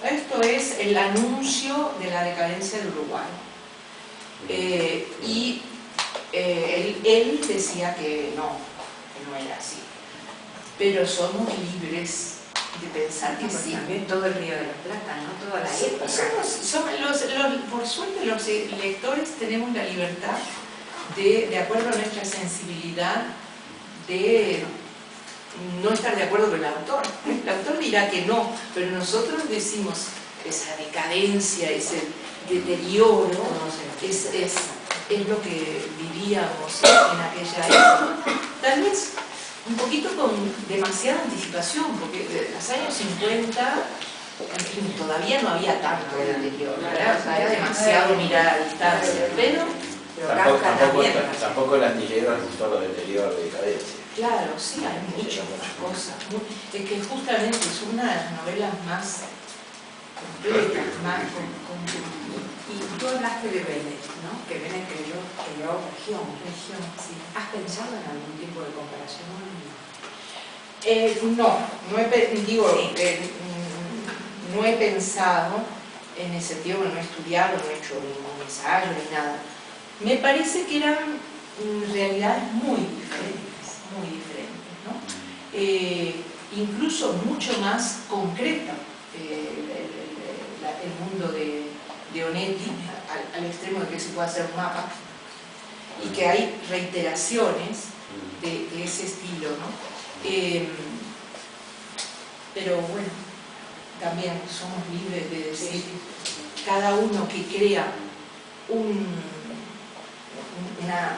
esto es el anuncio de la decadencia de Uruguay. Y él decía que no era así. Pero somos libres pensar que Pues sí. también todo el Río de la Plata, ¿no? Toda la Sí, época. por suerte los lectores tenemos la libertad de acuerdo a nuestra sensibilidad, de no estar de acuerdo con el autor. El autor dirá que no, pero nosotros decimos esa decadencia, ese deterioro, es lo que vivíamos en aquella época. Tal vez un poquito con demasiada anticipación, porque en los años 50, en fin, todavía no había tanto deterioro, ¿verdad? O sea, era demasiado mirar a distancia, pero Tampoco el astillero es solo deterioro de decadencia. claro, sí, hay muchas cosas. Es que justamente es una de las novelas más completas, más Y tú hablaste de Bennett, ¿no? Que Bennett creó región. sí. ¿Has pensado en algún tipo de comparación? No he pensado en ese sentido, no he estudiado, no he hecho ningún ensayo ni nada. Me parece que eran realidades muy diferentes, ¿no? Incluso mucho más concreto el mundo de Onetti, al extremo de que se puede hacer un mapa, y que hay reiteraciones de ese estilo, ¿no? Pero bueno, también somos libres de decir, cada uno que crea una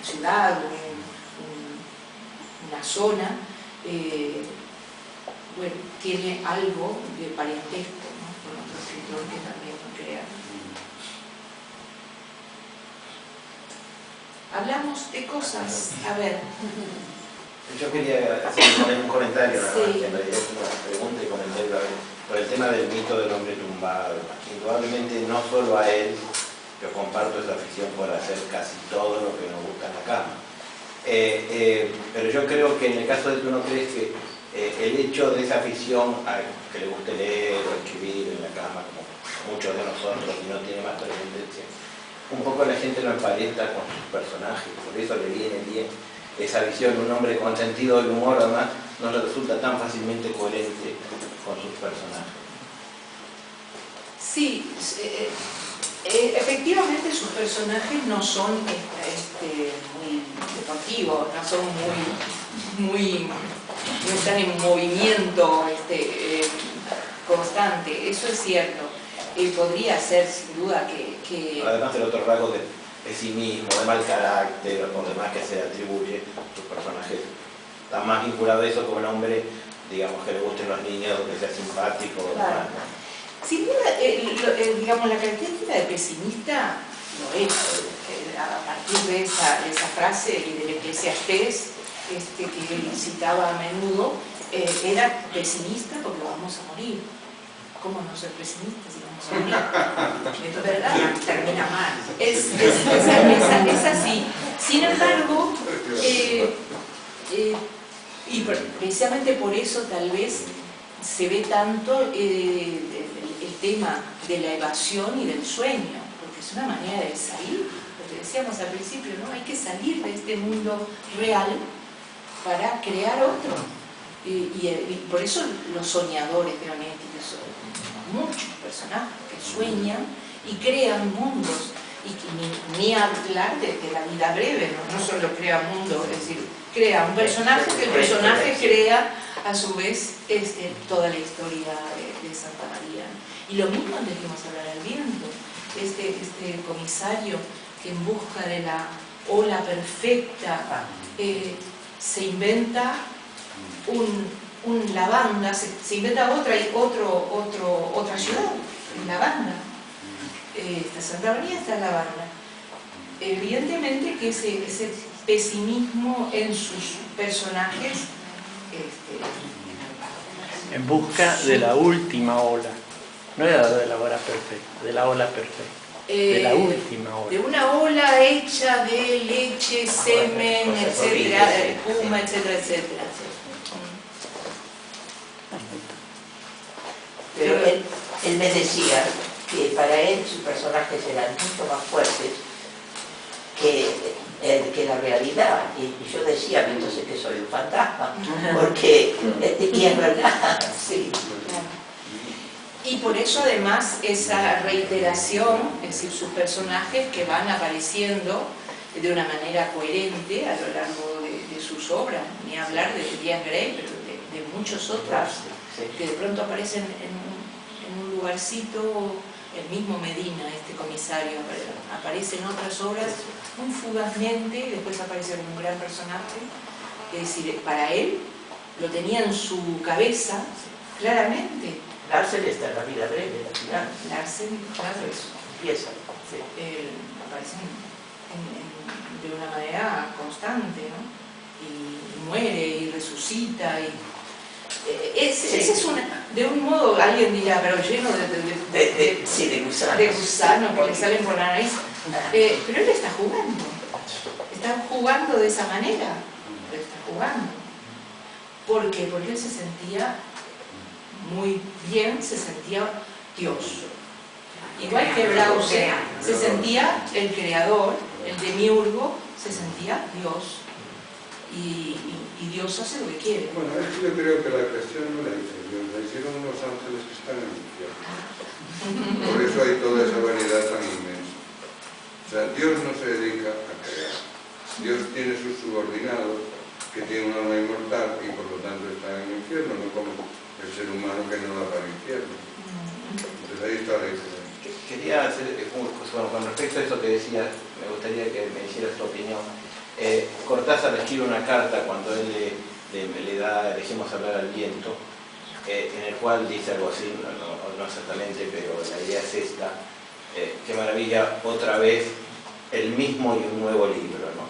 ciudad, una zona, bueno, tiene algo de parentesco, ¿no? Con otro escritor que también lo crea. Hablamos de cosas, a ver. Yo quería hacer un comentario, nada más, Sí. que en realidad es una pregunta y comentario por el tema del mito del hombre tumbado. Indudablemente no solo a él, yo comparto esa afición por hacer casi todo lo que nos gusta en la cama. Pero yo creo que en el caso de Tú no crees que el hecho de esa afición a que le guste leer o escribir en la cama, como muchos de nosotros, y no tiene más trascendencia, un poco la gente lo emparenta con sus personajes, por eso le viene bien esa visión. Un hombre con sentido del humor, además, no le resulta tan fácilmente coherente con sus personajes. Sí, efectivamente sus personajes no son muy deportivos, no son no están en movimiento constante, eso es cierto. Podría ser sin duda que... Además del otro rasgo de pesimismo, de mal carácter o demás que se le atribuye a sus personajes, está más vinculado a eso como un hombre, digamos, que le gusten los niños o que sea simpático. Claro. Sin duda, digamos, la característica de pesimista lo es, a partir de esa frase y del Eclesiastés que él citaba a menudo, era pesimista porque vamos a morir. ¿Cómo no ser pesimista si vamos a morir? ¿Verdad? Termina mal. Es así. Sin embargo, y precisamente por eso tal vez se ve tanto el tema de la evasión y del sueño, porque es una manera de salir, lo que decíamos al principio, ¿no? Hay que salir de este mundo real para crear otro. Y por eso los soñadores de Onetti, que son muchos personajes que sueñan y crean mundos, y ni hablar de la vida breve, no solo crea mundos, es decir, crea un personaje que el personaje crea a su vez toda la historia de Santa María. Y lo mismo debemos hablar al viento, este comisario que en busca de la ola perfecta se inventa la banda, se inventa otra ciudad, la banda. Está Santa María, está la banda. Evidentemente que ese pesimismo en sus personajes en busca de la última ola, no era de la hora perfecta, de la ola perfecta, de la última ola. De una ola hecha de leche, semen, etcétera, espuma, etcétera, etcétera. Pero él me decía que para él sus personajes eran mucho más fuertes que que la realidad. Y yo decía, entonces que soy un fantasma, porque, y es verdad, sí. Y por eso además esa reiteración, es decir, sus personajes que van apareciendo de una manera coherente a lo largo de sus obras, ni hablar de Diane Gray, pero de muchos otros que de pronto aparecen en un lugarcito, el mismo Medina, este comisario, aparece en otras obras muy fugazmente y después aparece como un gran personaje. Es decir, para él lo tenía en su cabeza claramente. Larsen está en La vida breve, al final. Larsen, claro, eso. Empieza, sí. Aparece de una manera constante, ¿no? Y muere y resucita. Ese es de un modo, alguien dirá, pero lleno de gusanos. De gusanos que le salen por la nariz. Pero él está jugando de esa manera. Está jugando. ¿Por qué? Porque él se sentía muy bien, se sentía Dios. Igual que Brauser se sentía el creador, el demiurgo, se sentía Dios. Y Dios hace lo que quiere. Bueno, es que yo creo que la creación no la hizo Dios, la hicieron unos ángeles que están en el infierno. Por eso hay toda esa variedad tan inmensa. O sea, Dios no se dedica a crear. Dios tiene sus subordinados que tienen un alma inmortal y por lo tanto están en el infierno, no como el ser humano que no va para el infierno. Entonces ahí está la diferencia. Quería hacer, bueno, con respecto a eso que decías, me gustaría que me hicieras tu opinión. Cortázar escribe una carta cuando él le da, dejemos hablar al viento, en el cual dice algo así, no exactamente, pero la idea es esta, qué maravilla, otra vez el mismo y un nuevo libro, ¿no?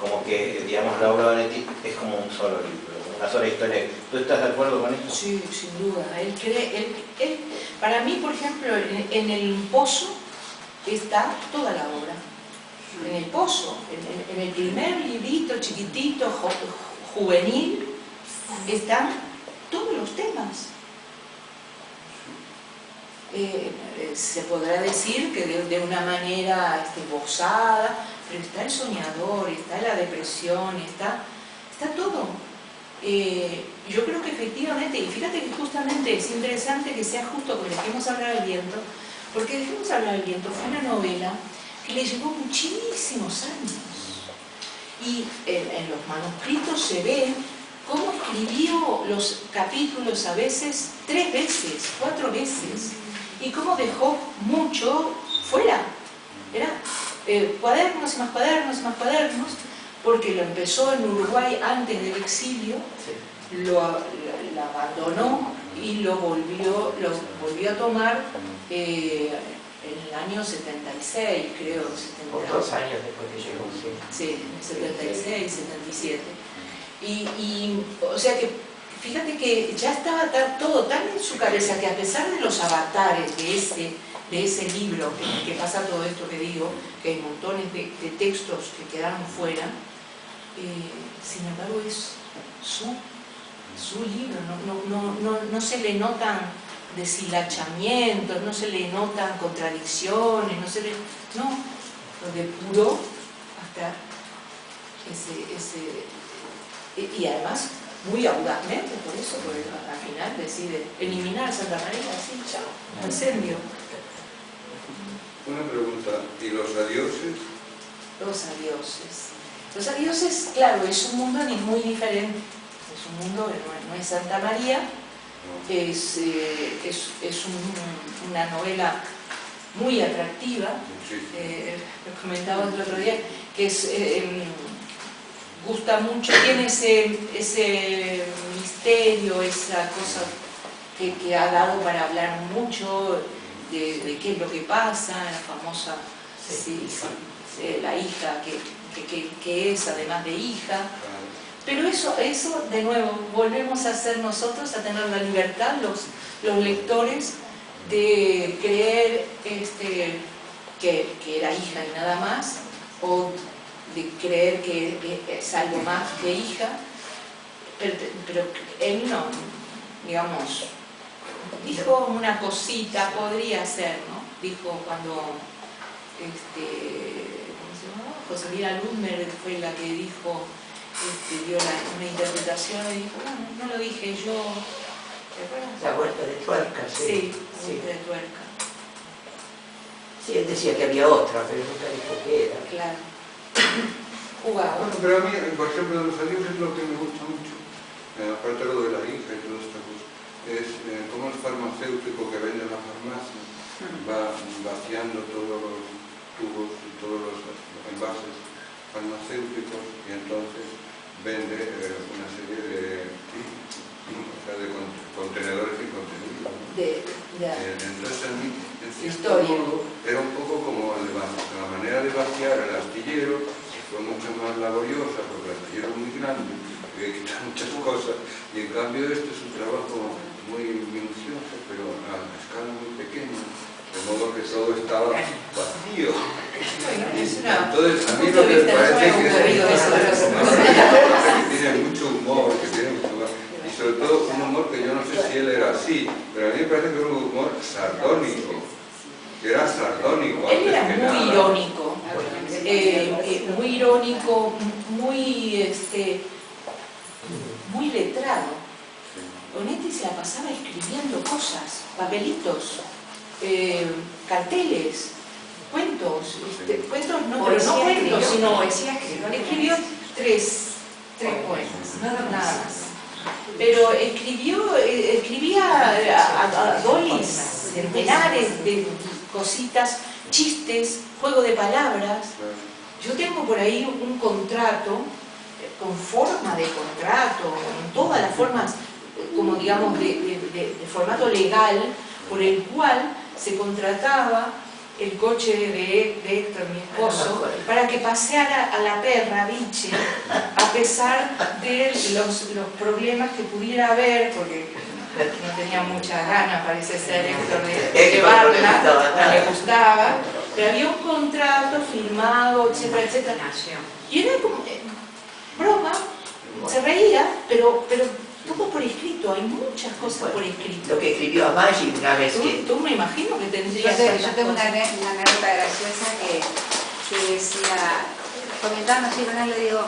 Como que, digamos, la obra de Onetti es como un solo libro, una sola historia. ¿Tú estás de acuerdo con esto? Sí, sin duda. Para mí, por ejemplo, en El Pozo está toda la obra. En El Pozo, en el primer librito chiquitito, juvenil, están todos los temas. Se podrá decir que de una manera esbozada, pero está el soñador, está la depresión, está todo. Yo creo que efectivamente, y fíjate que justamente es interesante que sea justo con Dejemos hablar al viento, porque Dejemos hablar al viento fue una novela que le llevó muchísimos años. Y en los manuscritos se ve cómo escribió los capítulos a veces 3 veces, 4 veces, y cómo dejó mucho fuera. Era cuadernos y más cuadernos y más cuadernos, porque lo empezó en Uruguay antes del exilio, lo abandonó y lo volvió a tomar en el año 76, creo. 2 años después que llegó. Sí, 76, 77. O sea que, fíjate que ya estaba todo tan en su cabeza que a pesar de los avatares de ese libro, que pasa todo esto que digo, que hay montones de textos que quedaron fuera, sin embargo es su libro, no se le notan deshilachamientos, no se le notan contradicciones, lo depuró hasta y además muy audazmente, por eso, porque al final decide eliminar a Santa María, así, chao, incendio. Una pregunta, ¿y los adioses? Los adioses, claro, es un mundo muy diferente. Es un mundo que no es Santa María, es una novela muy atractiva. Lo comentaba el otro día, que gusta mucho, tiene ese misterio, esa cosa que ha dado para hablar mucho de qué es lo que pasa, la famosa la hija que es además de hija. Pero eso de nuevo, volvemos a ser nosotros, a tener la libertad, los lectores, de creer que era hija y nada más, o de creer que es algo más que hija, pero él no, digamos, dijo una cosita, podría ser, ¿no? Dijo cuando ¿cómo se llamaba? Joselina Ludmer fue la que dijo, dio una interpretación y dijo, bueno, no lo dije yo. ¿Te acuerdas? La vuelta de tuerca, Sí, sí. la vuelta de tuerca. Sí, él decía que había otra, pero nunca dijo qué era. Claro. Jugaba. Bueno, pero a mí, por ejemplo, de los alios es lo que me gusta mucho, aparte de lo de la hija y todas estas cosas, es cómo el farmacéutico que vende en la farmacia va vaciando todos los tubos y todos los envases farmacéuticos y entonces vende una serie de contenedores incontenibles. Entonces a mí, en cierto modo, era un poco como la manera de vaciar el astillero, que fue mucho más laboriosa porque el astillero es muy grande, y hay que quitar muchas cosas, y en cambio este es un trabajo muy minucioso, pero a escala muy pequeña, de modo que todo estaba vacío. Entonces a mí lo que me parece que tiene mucho humor, y sobre todo un humor que yo no sé si él era así, pero a mí me parece que era un humor sardónico, que era sardónico. Él era muy irónico, muy letrado. Onetti se la pasaba escribiendo cosas, papelitos, carteles, cuentos, cuentos no, pero no cuentos, sino escribió tres poemas, nada más. Pero escribía a dolis, centenares de cositas, chistes, juego de palabras. Yo tengo por ahí un contrato, con forma de contrato, con todas las formas, como digamos, de formato legal, por el cual se contrataba el coche de Héctor, mi esposo, para que paseara a la perra, Biche, a pesar de los problemas que pudiera haber, porque no tenía muchas ganas, parece ser, Héctor, de llevarla, no le gustaba, pero había un contrato firmado, etcétera, etcétera. Y era como broma, se reía, pero todo por escrito, hay muchas cosas por escrito. Lo que escribió a Maggi una vez que... Tú me imagino que tendrías... Yo tengo una anécdota graciosa que decía, comentando así con él, le digo,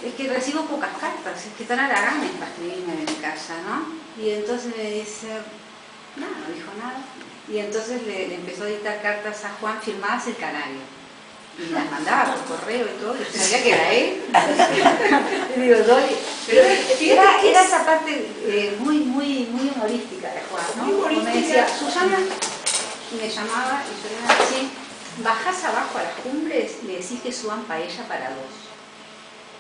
es que recibo pocas cartas, es que están haraganes para escribirme de mi casa, ¿no? Y entonces me dice, no dijo nada. Y entonces le empezó a dictar cartas a Juan firmadas El Canario. Y las mandaba por correo y todo, y sabía que era él. Y digo, Dolly. Pero era esa parte muy humorística de Juan, ¿no? Muy humorística. Me decía, Susana, y me llamaba, y yo era así, bajás abajo a las cumbres y le decís que suban paella para dos.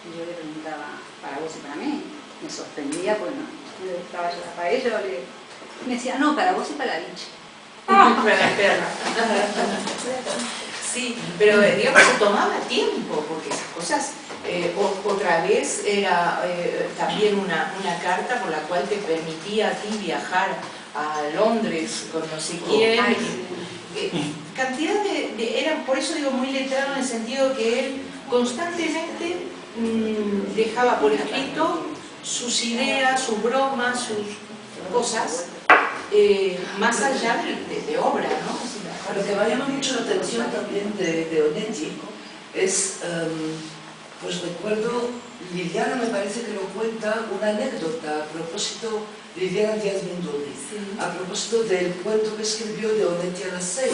Y yo le preguntaba, ¿para vos y para mí? Me sorprendía porque no le gustaba yo la paella. Me decía, no, para vos y para la bicha. Para la perra. Sí, pero digamos se tomaba tiempo, porque esas cosas, otra vez era también una carta por la cual te permitía a ti viajar a Londres con no sé quién. Cantidad eran, por eso digo, muy letrado en el sentido que él constantemente dejaba por escrito sus ideas, sus bromas, sus cosas, más allá de obra, ¿no? Lo que me llama mucho la atención también de Onetti es, pues recuerdo, Liliana me parece que lo cuenta, una anécdota a propósito, Liliana Díaz Mindoni, a propósito del cuento que escribió de Onetti a las 6,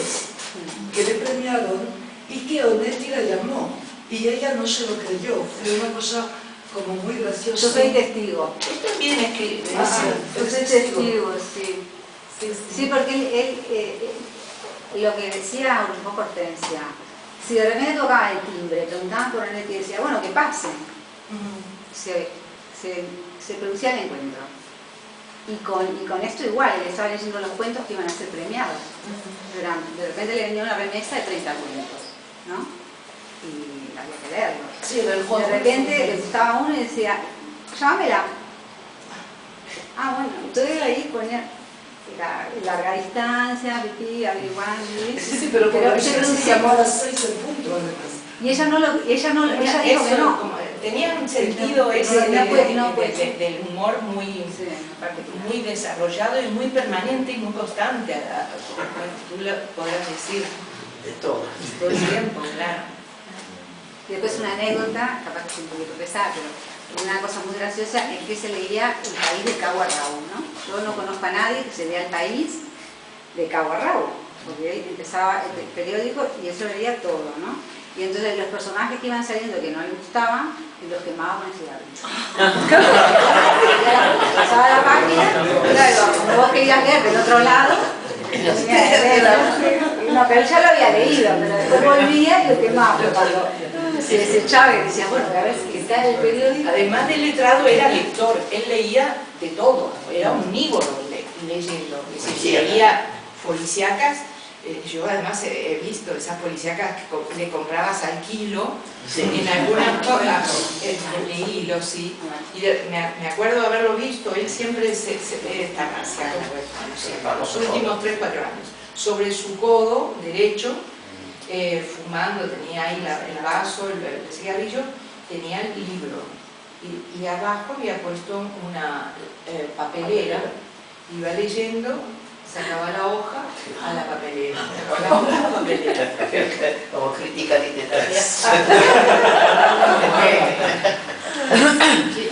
que le premiaron y que Onetti la llamó y ella no se lo creyó, fue una cosa como muy graciosa. Yo soy testigo. Él también escribe. Yo soy testigo, sí. Sí, porque él lo que decía un poco Hortensia, si de repente tocaba el timbre, preguntaban por Onetti y decía, bueno, que pase. Se producía el encuentro. Y con esto igual, le estaba leyendo los cuentos que iban a ser premiados. De repente le venía una remesa de 30 cuentos, ¿no? Y había que leerlos. Sí, de repente le gustaba uno y decía, llámela. Ah, bueno, entonces ahí ponía larga distancia, pipí, averiguando. Sí, pero se llamó a las 6 en punto, además. Y ella dijo que no. Tenía un sentido ese del humor muy desarrollado y muy permanente y muy constante. Tú lo podrás decir De todo. Todo el tiempo, claro. Y después una anécdota, capaz que es un poquito pesada, pero una cosa muy graciosa es que se leía El País de cabo a rabo, ¿no? Yo no conozco a nadie que se lea El País de cabo a rabo, porque ahí empezaba el periódico y eso leía todo, ¿no? Y entonces los personajes que iban saliendo que no les gustaban, los quemaban con el cigarrillo. Pasaba la página, claro, como vos querías leer del otro lado, no, pero ya lo había leído, pero después volvía y lo quemaba, pero cuando se desechaba y decía, bueno, a ver si está en el periódico. Además de letrado era lector, él leía de todo, era omnívoro leyendo, es decir, leía policíacas. Yo además he visto esas policíacas que le comprabas al kilo, sí. En algunas cosas, leí hilo, sí, y me acuerdo de haberlo visto, él siempre se los últimos 3 o 4 años, sobre su codo derecho, fumando, tenía ahí el vaso, el cigarrillo, tenía el libro, y abajo había puesto una papelera, iba leyendo, sacaba la hoja a la papelera, sacaba la hoja a la papelera. Como crítica literaria.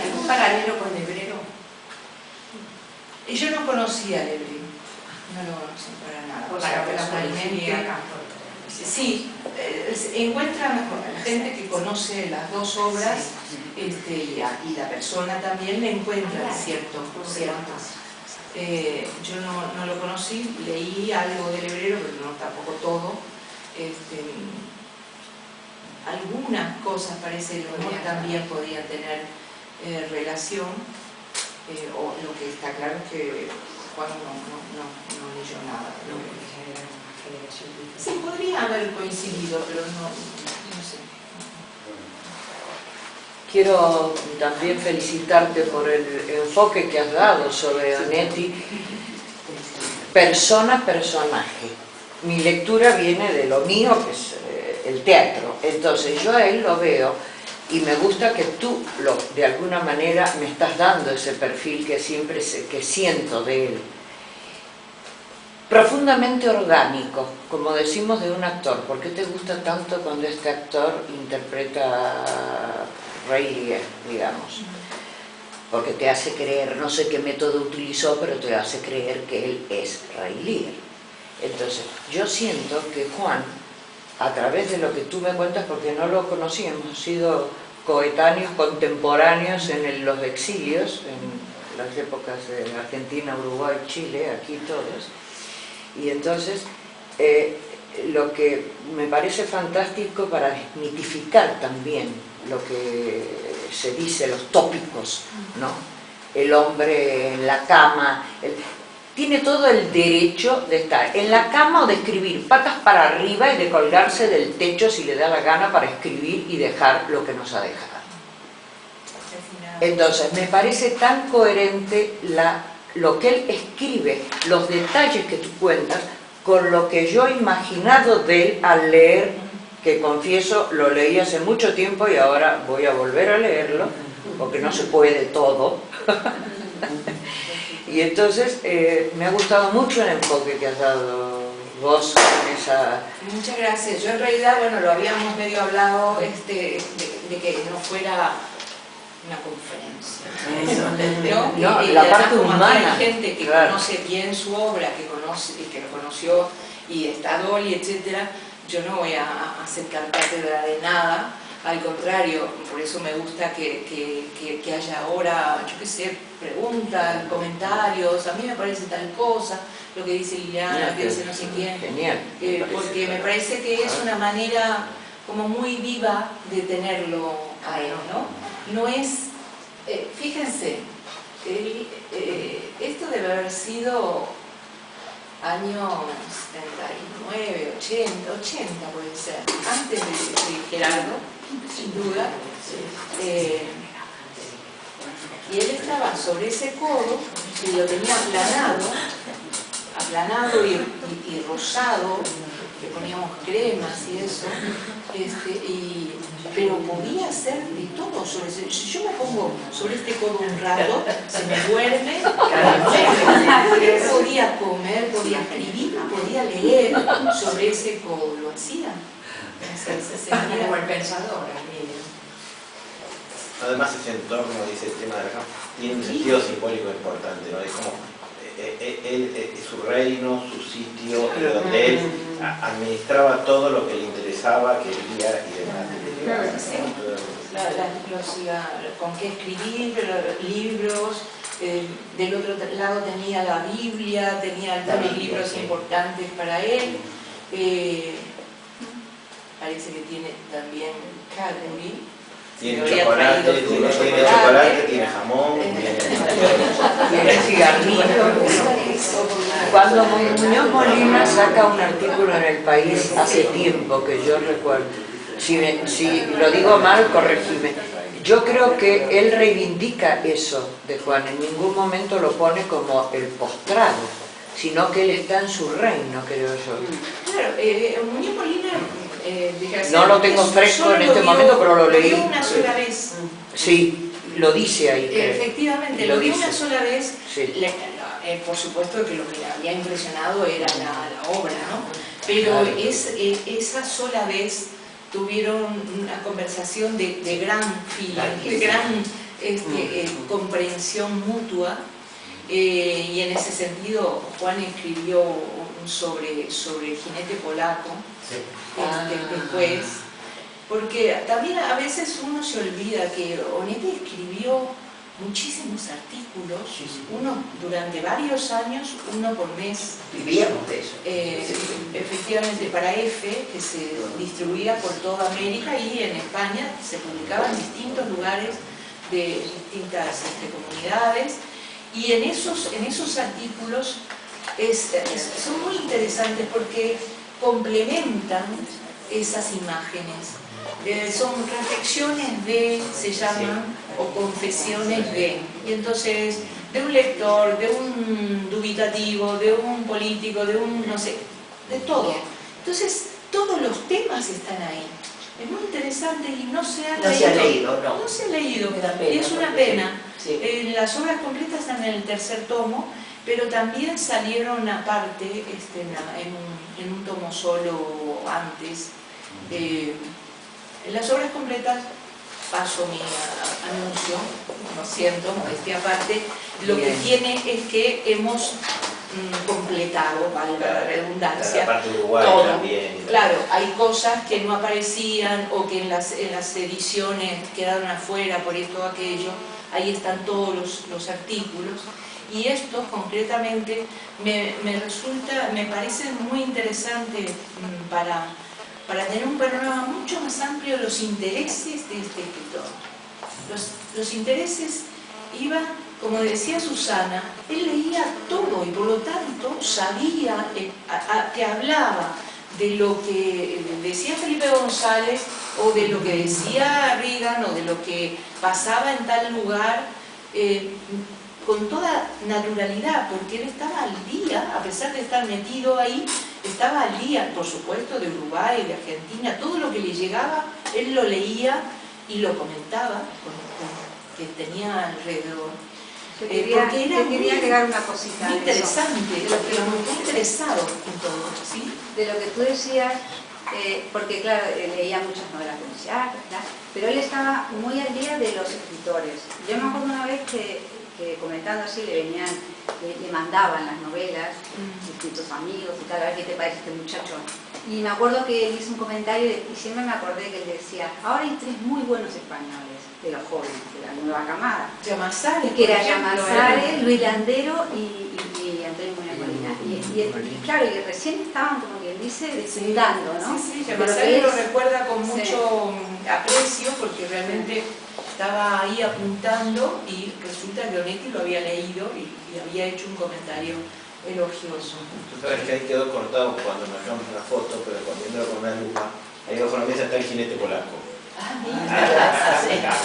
¿Algún paralelo con Lebrero? Y yo no conocía a Lebrero, no lo conocí para nada. Para personalmente, sí, encuentran gente que conoce las dos obras y la persona también le encuentra ciertos. Yo no lo conocí, leí algo de Lebrero, pero no tampoco todo. Algunas cosas parece que también podían tener relación, o lo que está claro es que Juan no leyó nada. Sí, podría haber coincidido, pero no sé. Quiero también felicitarte por el enfoque que has dado sobre Onetti, persona-personaje. Mi lectura viene de lo mío, que es el teatro. Entonces yo a él lo veo y me gusta que tú de alguna manera me estás dando ese perfil que siempre que siento de él. Profundamente orgánico, como decimos de un actor. ¿Por qué te gusta tanto cuando este actor interpreta Ray Lear, digamos? Porque te hace creer, no sé qué método utilizó, pero te hace creer que él es Ray Lear. Entonces, yo siento que Juan, a través de lo que tú me cuentas, porque no lo conocí, hemos sido coetáneos, contemporáneos en los exilios, en las épocas de Argentina, Uruguay, Chile, aquí todos. Y entonces, lo que me parece fantástico para desmitificar también lo que se dice, los tópicos, ¿no? El hombre en la cama, tiene todo el derecho de estar en la cama o de escribir patas para arriba y de colgarse del techo si le da la gana para escribir y dejar lo que nos ha dejado. Entonces, me parece tan coherente lo que él escribe, los detalles que tú cuentas, con lo que yo he imaginado de él al leer, que confieso, lo leí hace mucho tiempo y ahora voy a volver a leerlo, porque no se puede todo. Y entonces me ha gustado mucho el enfoque que has dado vos en esa... Muchas gracias. Yo en realidad, bueno, lo habíamos medio hablado de que no fuera una conferencia. No, y la parte como humana. hay gente que conoce bien su obra, que lo conoció y está Dolly, etcétera, yo no voy a acercar cátedra de nada. Al contrario, por eso me gusta que haya ahora, yo qué sé, preguntas, comentarios, a mí me parece tal cosa, lo que dice Liliana, lo que dice no sé quién. Genial. Porque me parece que es una manera como muy viva de tenerlo a él, ¿no? No es, fíjense, esto debe haber sido años 79, 80 puede ser, antes de Gerardo, sin duda. Y él estaba sobre ese codo y lo tenía aplanado y rosado, le poníamos cremas y eso, pero podía ser de todos sobre ese. Si yo me pongo sobre este codo un rato, se me duerme. Él podía comer, podía escribir, podía leer sobre ese codo, lo hacía. Como el pensador, Además ese entorno, dice el tema de la cama, tiene un sentido simbólico importante, ¿no? Es como su reino, su sitio, donde él administraba todo lo que le interesaba, quería y demás. Con qué escribir, libros, del otro lado tenía la Biblia, tenía algunos libros importantes para él. Parece que tiene también Cadbury. Tiene chocolate, tiene jamón, tiene cigarrillo. Cuando Muñoz Molina saca un artículo en El País hace tiempo, que yo recuerdo, si lo digo mal, corregime. Yo creo que él reivindica eso de Juan, en ningún momento lo pone como el postrado, sino que él está en su reino, creo yo. Claro, Muñoz Molina... no lo tengo fresco en este momento, pero lo leí. Lo vio una sola vez. Sí, lo dice ahí. Efectivamente, lo vio una sola vez. Sí. Por supuesto que lo que le había impresionado era la obra, ¿no? Pero claro. Esa sola vez tuvieron una conversación de gran feeling, de gran comprensión mutua. Y en ese sentido Juan escribió sobre el jinete polaco. Después, porque también a veces uno se olvida que Onetti escribió muchísimos artículos, uno durante varios años, uno por mes. Vivíamos de eso. Efectivamente, para EFE, que se distribuía por toda América, y en España se publicaba en distintos lugares de distintas comunidades, y en esos artículos son muy interesantes porque complementan esas imágenes. Son reflexiones de, se llaman, o confesiones de. Y entonces, de un lector, de un dubitativo, de un político, de un, no sé, de todo. Entonces, todos los temas están ahí. Es muy interesante y no se ha leído. No se ha leído, y es una pena. Sí. Las obras completas están en el tercer tomo, pero también salieron aparte en un tomo solo antes. En las obras completas, paso mi anuncio, lo siento, modestia aparte, lo que tiene es que hemos completado, valga la redundancia, la parte de Uruguay todo. También. Claro, hay cosas que no aparecían o que en las ediciones quedaron afuera por esto o aquello. Ahí están todos los artículos. Y esto concretamente me parece muy interesante para tener un panorama mucho más amplio de los intereses de este escritor. Los intereses iban, como decía Susana, él leía todo y por lo tanto sabía que hablaba de lo que decía Felipe González o de lo que decía Reagan o de lo que pasaba en tal lugar, con toda naturalidad, porque él estaba al día, a pesar de estar metido ahí, estaba al día, por supuesto, de Uruguay, de Argentina, todo lo que le llegaba, él lo leía y lo comentaba con que tenía alrededor. Porque quería agregar una cosita. Muy interesante, muy interesado en todo, ¿sí? De lo que tú decías, porque claro, leía muchas novelas policiales, pero él estaba muy al día de los escritores. Yo me acuerdo una vez que comentando así le mandaban las novelas, distintos amigos y tal, a ver qué te parece este muchacho. Y me acuerdo que él hizo un comentario y siempre me acordé que él decía, ahora hay 3 muy buenos españoles, de los jóvenes, de la nueva camada. Llamazares, que era Llamazares, Luis Landero y Antonio Muñoz Molina. Y claro, y recién estaban, como quien dice, despuntando, ¿no? Sí, Llamazares lo recuerda con mucho aprecio porque realmente estaba ahí apuntando y resulta que Onetti lo había leído y había hecho un comentario elogioso. Tú sabes que ahí quedó cortado cuando nos llevamos la foto, pero poniéndolo con una lupa, ahí bajo la mesa está el jinete polaco.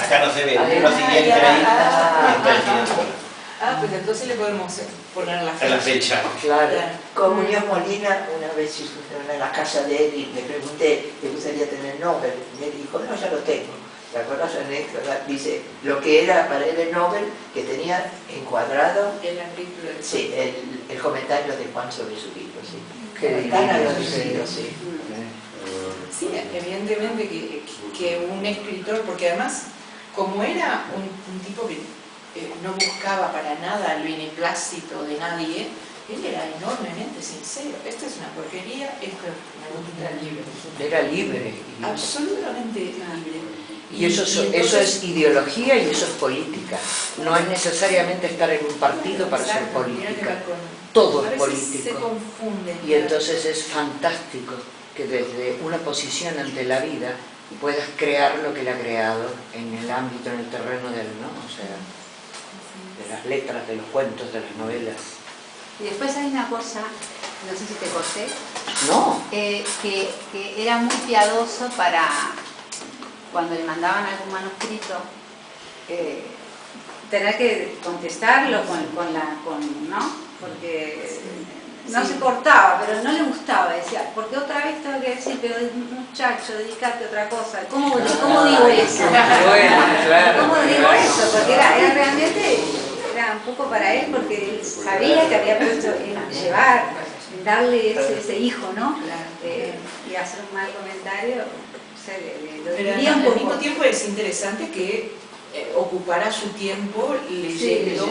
Acá no se ve, lo siguiente ahí está el jinete polaco. Pues entonces le podemos poner la fecha. La fecha. Claro. Con Muñoz Molina, una vez estuvieron en la casa de él y le pregunté, ¿le gustaría tener nombre? Y él dijo, no, ya lo tengo. ¿Te acuerdas la anécdota? Dice, lo que era para él el Nobel, que tenía encuadrado sí, el comentario de Juan sobre su libro, sí. Tan agradecido, sí. Sí, evidentemente que un escritor, porque además, como era un tipo que no buscaba para nada el beneplácito de nadie, él era enormemente sincero. Esta es una porquería, esto me gusta. Era libre. Absolutamente libre. Y eso es ideología y eso es política. No es necesariamente estar en un partido para ser política. Todo es político. Se confunden. Y entonces es fantástico que desde una posición ante la vida puedas crear lo que él ha creado en el ámbito, en el terreno del, ¿no? O sea, de las letras, de los cuentos, de las novelas. Y después hay una cosa, no sé si te corté, no, que era muy piadoso para cuando le mandaban algún manuscrito, tener que contestarlo ¿no? Porque no se cortaba, pero no le gustaba, decía, porque otra vez tengo que decir, pero muchacho, dedícate a otra cosa. ¿Cómo digo eso? Bueno, claro, ¿Cómo digo eso? Porque era realmente, era un poco para él, porque él sabía que había puesto en llevar, en darle ese hijo, ¿no? Y hacer un mal comentario, o sea, lo diría un poco. Al mismo tiempo es interesante que ocupara su tiempo leyendo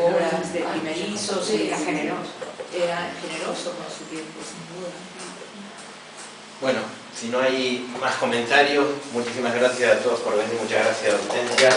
obras de primerizos. Era generoso. Era generoso con su tiempo, sin duda. Bueno, si no hay más comentarios, muchísimas gracias a todos por venir, muchas gracias, Hortensia.